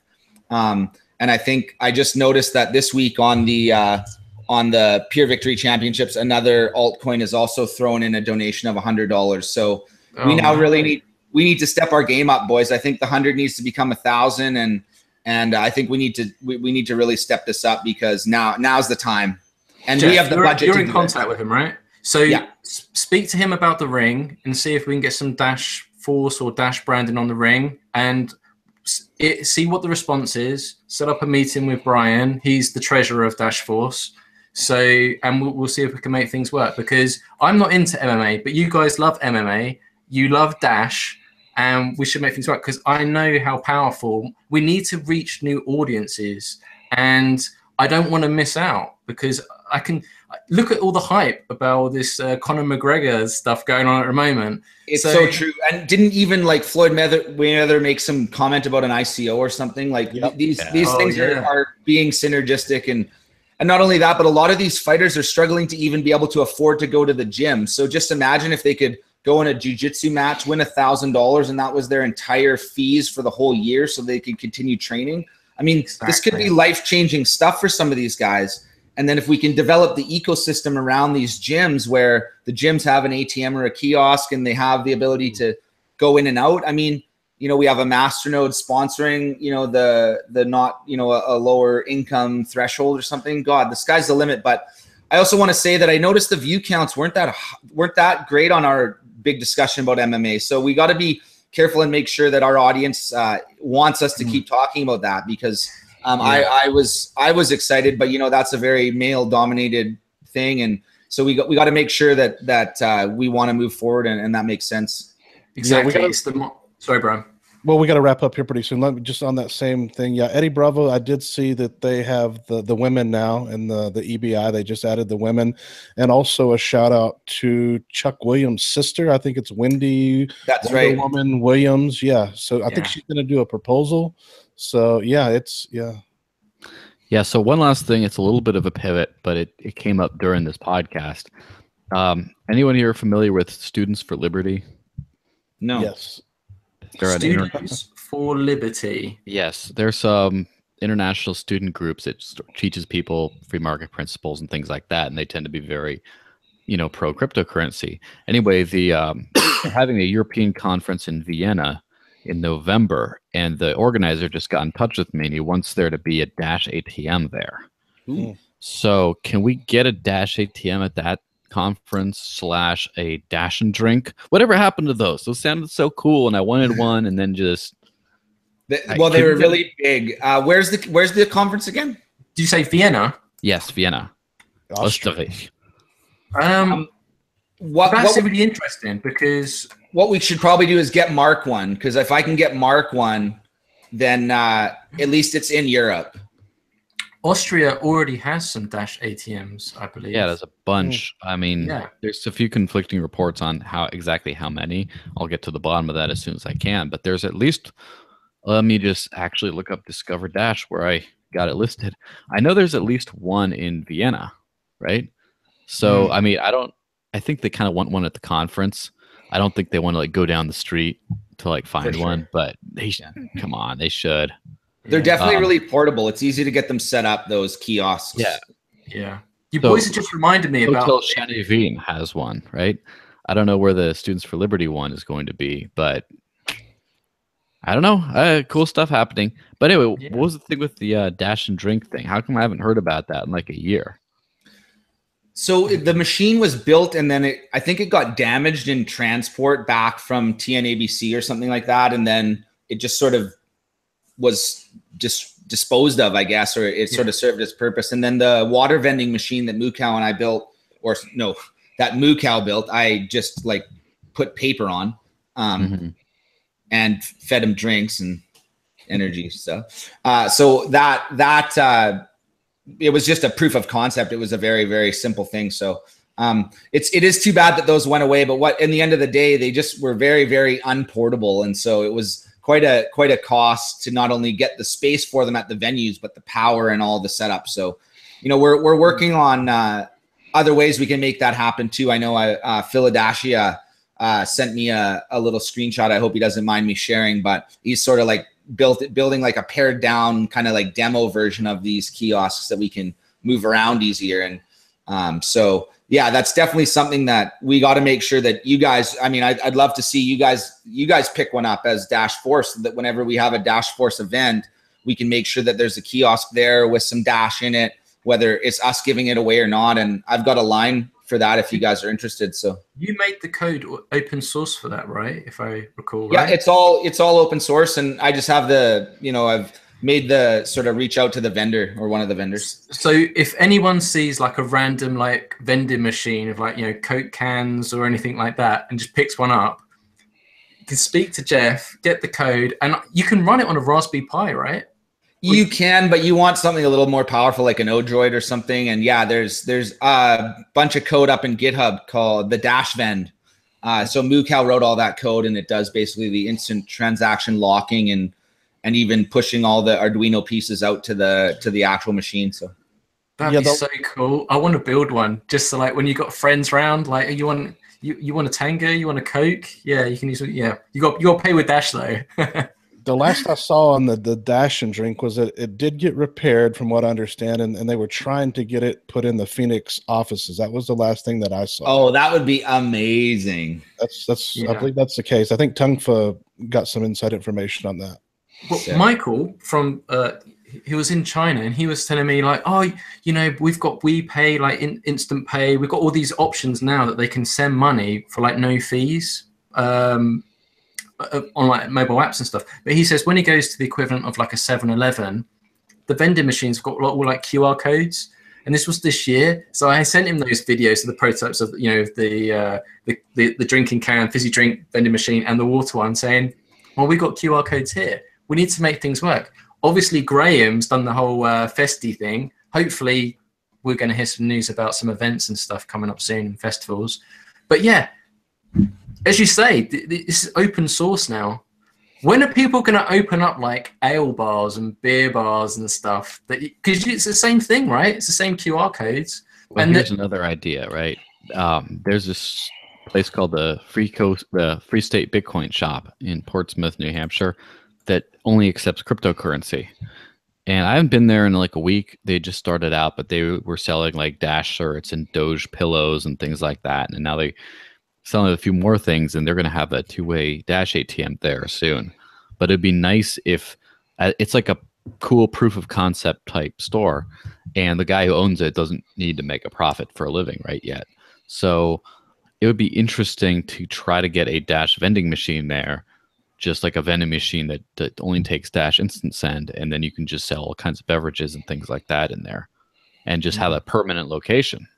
Speaker 2: And I think I just noticed that this week on the Pure Victory Championships, another altcoin is also thrown in a donation of $100. So we now really need to step our game up, boys. I think the 100 needs to become 1,000, and I think we need to really step this up because now's the time. And
Speaker 3: Jeff,
Speaker 2: we have the budget.
Speaker 3: You're in contact with him, right? So yeah. Speak to him about the ring and see if we can get some Dash Force or Dash branding on the ring, and see what the response is. Set up a meeting with Brian. He's the treasurer of Dash Force. So, and we'll see if we can make things work, because I'm not into MMA, but you guys love MMA. You love Dash, and we should make things work because I know how powerful. We need to reach new audiences, and I don't want to miss out because I can look at all the hype about this Conor McGregor stuff going on at the moment.
Speaker 2: It's so true. And didn't even like Floyd Mayweather make some comment about an ICO or something? Like these things are being synergistic, and not only that, but a lot of these fighters are struggling to even be able to afford to go to the gym. So just imagine if they could go in a jiu-jitsu match, win $1,000, and that was their entire fees for the whole year so they could continue training. I mean, This could be life-changing stuff for some of these guys. And then if we can develop the ecosystem around these gyms where the gyms have an ATM or a kiosk and they have the ability to go in and out. I mean, we have a masternode sponsoring, the not, a lower income threshold or something. God, the sky's the limit. But I also want to say that I noticed the view counts weren't that great on our big discussion about MMA. So we got to be careful and make sure that our audience wants us to keep talking about that, because I was excited, but that's a very male dominated thing. And so we got to make sure that we want to move forward and that makes sense.
Speaker 3: Exactly. Yeah, sorry, Brian.
Speaker 4: Well, we got to wrap up here pretty soon. Let me just on that same thing. Yeah, Eddie Bravo, I did see that they have the women now in the EBI. They just added the women. And also a shout out to Chuck Williams' sister. I think it's Wendy.
Speaker 2: That's right.
Speaker 4: Woman Williams. Yeah. So I think she's going to do a proposal. So yeah, Yeah, so one last thing. It's a little bit of a pivot, but it came up during this podcast. Anyone here familiar with Students for Liberty?
Speaker 2: No.
Speaker 4: Yes.
Speaker 3: Students for Liberty.
Speaker 1: Yes, there's some international student groups that teaches people free market principles and things like that, and they tend to be very, pro cryptocurrency. Anyway, they're having a European conference in Vienna in November, and the organizer just got in touch with me, and he wants there to be a Dash ATM there.
Speaker 2: Ooh.
Speaker 1: So can we get a Dash ATM at that conference / a Dash and drink? Whatever happened to those? Those sounded so cool, and I wanted one, and then just
Speaker 2: they were really big. Where's the conference again?
Speaker 3: Did you say Vienna?
Speaker 1: Yes, Vienna, Austria.
Speaker 3: That's really interesting, because
Speaker 2: what we should probably do is get Mark one, because if I can get Mark one, then at least it's in Europe.
Speaker 3: Austria already has some Dash ATMs, I believe.
Speaker 1: Yeah, there's a bunch. I mean, there's a few conflicting reports on exactly how many. I'll get to the bottom of that as soon as I can. But there's at least, let me just actually look up Discover Dash, where I got it listed. I know there's at least one in Vienna, right? So I mean, I think they kind of want one at the conference. I don't think they want to like go down the street to like find one, but they come on, they should.
Speaker 2: They're definitely really portable. It's easy to get them set up, those kiosks.
Speaker 3: Yeah. You boys have just reminded me about
Speaker 1: Hotel Chanevine has one, right? I don't know where the Students for Liberty one is going to be, but I don't know. Cool stuff happening. But anyway, what was the thing with the Dash and Drink thing? How come I haven't heard about that in like a year?
Speaker 2: So the machine was built, and then I think it got damaged in transport back from TNABC or something like that, and then it just sort of was just disposed of, I guess, or it sort of served its purpose. And then the water vending machine that Mukow and I built, that Mukow built, I just like put paper on and fed him drinks and energy stuff. So that it was just a proof of concept. It was a very, very simple thing. So it is too bad that those went away, but in the end of the day, they just were very, very unportable. And so it was quite a cost to not only get the space for them at the venues, but the power and all the setup. So, we're working on other ways we can make that happen too. I know Philadelphia sent me a little screenshot. I hope he doesn't mind me sharing, but he's sort of like building like a pared down kind of like demo version of these kiosks that we can move around easier. And so yeah, that's definitely something that we got to make sure that you guys, I mean, I'd love to see you guys pick one up as Dash Force, so that whenever we have a Dash Force event, we can make sure that there's a kiosk there with some Dash in it, whether it's us giving it away or not. And I've got a line for that if you guys are interested. So
Speaker 3: you made the code open source for that, right? If I recall,
Speaker 2: yeah,
Speaker 3: right?
Speaker 2: it's all open source, and I just have I've made the sort of reach out to the vendor or one of the vendors.
Speaker 3: So if anyone sees like a random like vending machine of like, Coke cans or anything like that and just picks one up, you can speak to Jeff, get the code, and you can run it on a Raspberry Pi, right?
Speaker 2: You can, but you want something a little more powerful, like an Odroid or something. And yeah, there's a bunch of code up in GitHub called the Dash Vend. So Mukow wrote all that code, and it does basically the instant transaction locking and even pushing all the Arduino pieces out to the actual machine. So
Speaker 3: that'd be so cool. I want to build one just so like when you got friends round, like you want a Tango, you want a Coke, yeah, you can use it. Yeah, you got to pay with Dash though.
Speaker 4: The last I saw on the Dash and Drink was that it did get repaired, from what I understand, and they were trying to get it put in the Phoenix offices. That was the last thing that I saw.
Speaker 2: Oh, that would be amazing.
Speaker 4: That's I believe that's the case. I think Tungfa got some inside information on that.
Speaker 3: Well, Michael from he was in China, and he was telling me like, oh, we've got WePay, like instant pay. We've got all these options now that they can send money for like no fees. On like mobile apps and stuff. But he says when he goes to the equivalent of like a 7-Eleven, the vending machines have got all like QR codes. And this was this year. So I sent him those videos of the prototypes of, the drinking can, fizzy drink vending machine and the water one, saying, well, we got QR codes here. We need to make things work. Obviously, Graham's done the whole Festy thing. Hopefully, we're going to hear some news about some events and stuff coming up soon and festivals. But yeah, as you say, this is open source now. When are people going to open up like ale bars and beer bars and stuff? Because it's the same thing, right? It's the same QR codes.
Speaker 1: Well, and here's another idea, right? There's this place called the Free State Bitcoin Shop in Portsmouth, New Hampshire, that only accepts cryptocurrency. And I haven't been there in like a week. They just started out, but they were selling like Dash shirts and Doge pillows and things like that. And now they selling a few more things, and they're going to have a two-way Dash ATM there soon. But it'd be nice if it's like a cool proof of concept type store, and the guy who owns it doesn't need to make a profit for a living right yet. So it would be interesting to try to get a Dash vending machine there, just like a vending machine that only takes Dash Instant Send, and then you can just sell all kinds of beverages and things like that in there, and just have a permanent location.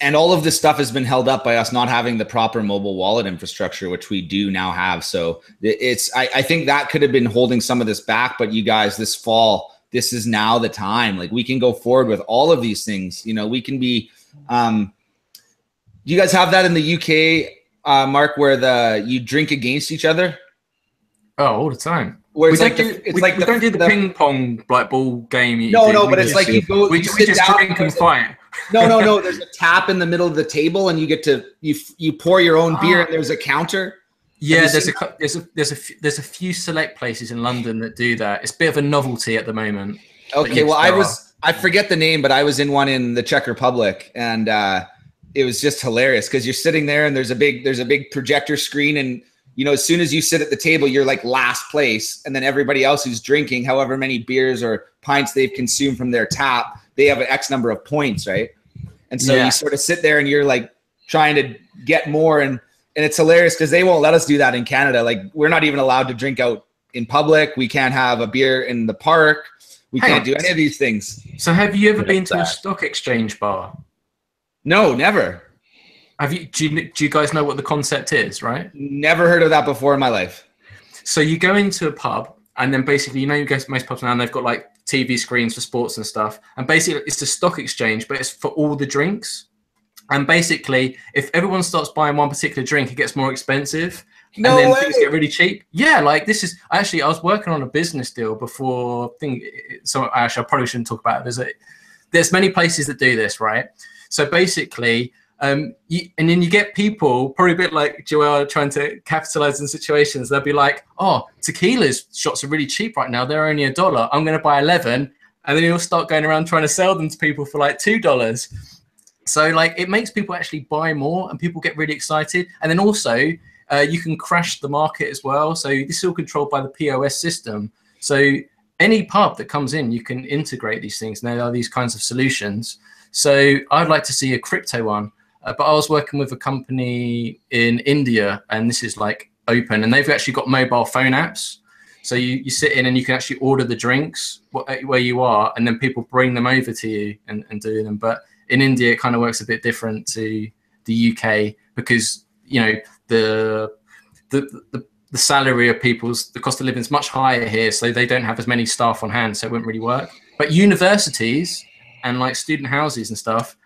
Speaker 2: And all of this stuff has been held up by us not having the proper mobile wallet infrastructure, which we do now have. So I think that could have been holding some of this back, but you guys, this fall, this is now the time. Like we can go forward with all of these things. We can be, do you guys have that in the UK, Mark, where you drink against each other?
Speaker 3: Oh, all the time.
Speaker 2: where
Speaker 3: we
Speaker 2: it's
Speaker 3: don't
Speaker 2: like
Speaker 3: we don't do the ping pong like ball game.
Speaker 2: But it's like you go.
Speaker 3: We just drink and fight.
Speaker 2: No. There's a tap in the middle of the table, and you get to you pour your own beer, and there's a counter.
Speaker 3: Yeah, there's a few select places in London that do that. It's a bit of a novelty at the moment.
Speaker 2: Okay, well, I forget the name, but I was in one in the Czech Republic, and it was just hilarious because you're sitting there, and there's a big projector screen, and as soon as you sit at the table, you're like last place, and then everybody else who's drinking however many beers or pints they've consumed from their tap, they have an X number of points, right? And so you sort of sit there, and you're like trying to get more, and it's hilarious because they won't let us do that in Canada. Like, we're not even allowed to drink out in public. We can't have a beer in the park. We can't do any of these things.
Speaker 3: So have you ever been to a stock exchange bar?
Speaker 2: No, never.
Speaker 3: Have you? Do you guys know what the concept is, right?
Speaker 2: Never heard of that before in my life.
Speaker 3: So you go into a pub, and then basically, you go to most pubs now, and they've got like TV screens for sports and stuff. And basically, it's a stock exchange, but it's for all the drinks. And basically, if everyone starts buying one particular drink, it gets more expensive. And then things get really cheap. Yeah, like this is actually, I was working on a business deal before. So actually, I probably shouldn't talk about it. There's many places that do this, right? So basically, and then you get people probably a bit like Joel trying to capitalize in situations. They'll be like, "Oh, tequila's shots are really cheap right now. They're only $1. I'm going to buy 11." And then you'll start going around trying to sell them to people for like $2. So like it makes people actually buy more, and people get really excited. And then also you can crash the market as well. So this is all controlled by the POS system. So any pub that comes in, you can integrate these things. And there are these kinds of solutions. So I'd like to see a crypto one. But I was working with a company in India, and this is like open, and they've actually got mobile phone apps. So you sit in and you can actually order the drinks where you are, and then people bring them over to you and do them. But in India, it kind of works a bit different to the UK because, the salary of the cost of living is much higher here. So they don't have as many staff on hand. So it wouldn't really work. But universities and like student houses and stuff,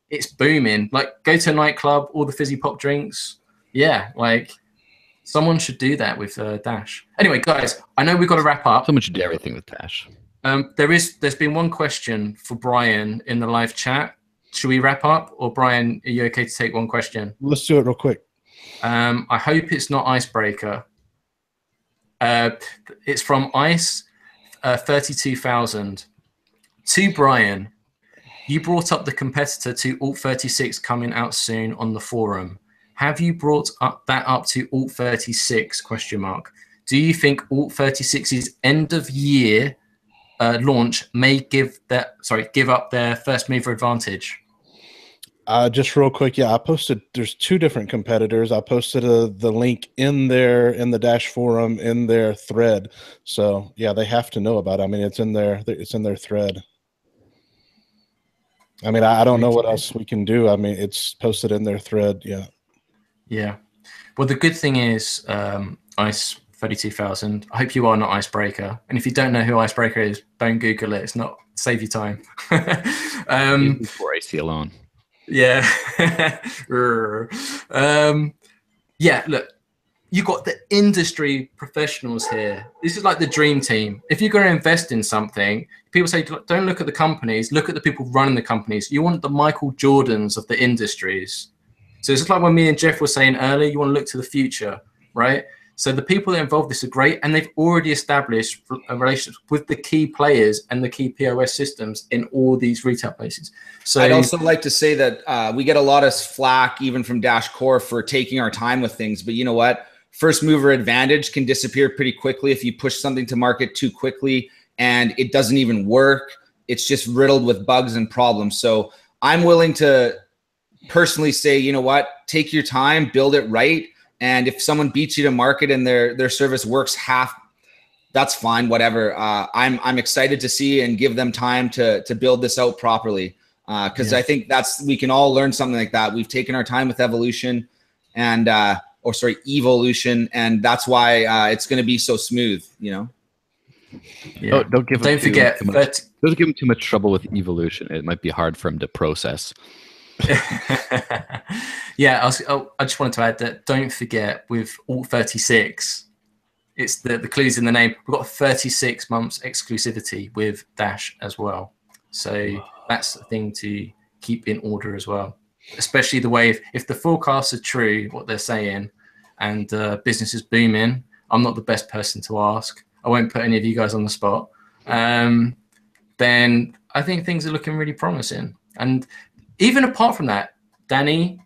Speaker 3: it's booming. Like go to a nightclub, all the fizzy pop drinks. Yeah, like someone should do that with Dash. Anyway, guys, I know we've got to wrap up.
Speaker 1: Someone should do everything with Dash.
Speaker 3: There's been one question for Brian in the live chat. Should we wrap up, or Brian, are you okay to take one question?
Speaker 4: Let's do it real quick.
Speaker 3: I hope it's not Icebreaker. It's from Ice 32,000. To Brian, you brought up the competitor to Alt36 coming out soon on the forum. Have you brought that up to Alt36? Do you think Alt36's end of year launch may give up their first mover advantage?
Speaker 4: Just real quick, I posted. There's two different competitors. I posted the link in the Dash forum in their thread. So yeah, they have to know about it. I mean, it's in their thread. I mean, I don't know what else we can do. I mean, it's posted in their thread. Yeah.
Speaker 3: Yeah. Well, the good thing is, Ice 32,000. I hope you are not Icebreaker. And if you don't know who Icebreaker is, don't Google it. It's not. Save your time.
Speaker 1: Before AC alone.
Speaker 3: Yeah. Yeah, look, you got the industry professionals here. This is like the dream team. If you're going to invest in something, people say, don't look at the companies, look at the people running the companies. You want the Michael Jordans of the industries. So it's just like when me and Jeff were saying earlier, you want to look to the future, right? So the people that are involved in this are great, and they've already established a relationship with the key players and the key POS systems in all these retail places. So
Speaker 2: I'd also like to say that we get a lot of flack even from Dash Core for taking our time with things. But you know what? First mover advantage can disappear pretty quickly if you push something to market too quickly and it doesn't even work. It's just riddled with bugs and problems. So I'm willing to personally say, you know what? Take your time, build it right. And if someone beats you to market and their service works half, that's fine, whatever. I'm excited to see and give them time to build this out properly. Because I think we can all learn something like that. We've taken our time with evolution and, evolution. And that's why it's going to be so smooth, you know?
Speaker 1: Yeah. Don't give him too much trouble with evolution. It might be hard for him to process.
Speaker 3: Yeah, I just wanted to add that don't forget with Alt36, it's the clues in the name. We've got 36 months exclusivity with Dash as well. So that's the thing to keep in order as well, especially the way if the forecasts are true, what they're saying, and business is booming. I'm not the best person to ask. I won't put any of you guys on the spot. Then I think things are looking really promising. And even apart from that, Danny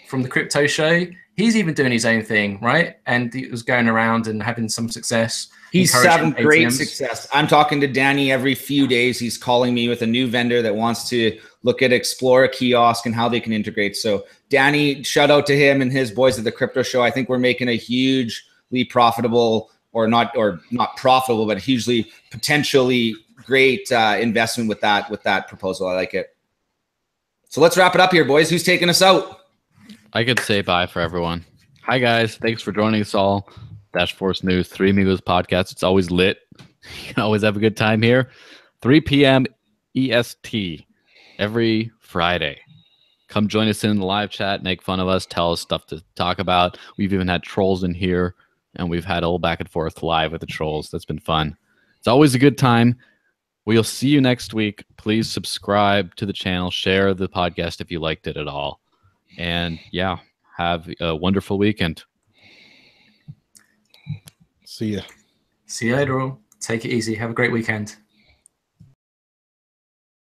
Speaker 3: from the Crypto Show, he's even doing his own thing, right? And he was going around and having some success.
Speaker 2: He's having great success. I'm talking to Danny every few days. He's calling me with a new vendor that wants to explore a kiosk and how they can integrate. So Danny, shout out to him and his boys at the Crypto Show. I think we're making a hugely profitable or not profitable, but hugely potentially great investment with that proposal. I like it. So let's wrap it up here, boys. Who's taking us out?
Speaker 1: I could say bye for everyone. Hi, guys. Thanks for joining us all. Dash Force News, Three Amigos Podcast. It's always lit. You can always have a good time here. 3 p.m. EST every Friday. Come join us in the live chat. Make fun of us. Tell us stuff to talk about. We've even had trolls in here, and we've had a little back and forth live with the trolls. That's been fun. It's always a good time. We'll see you next week. Please subscribe to the channel. Share the podcast if you liked it at all. And yeah, have a wonderful weekend.
Speaker 4: See ya.
Speaker 3: See you later all. Take it easy. Have a great weekend.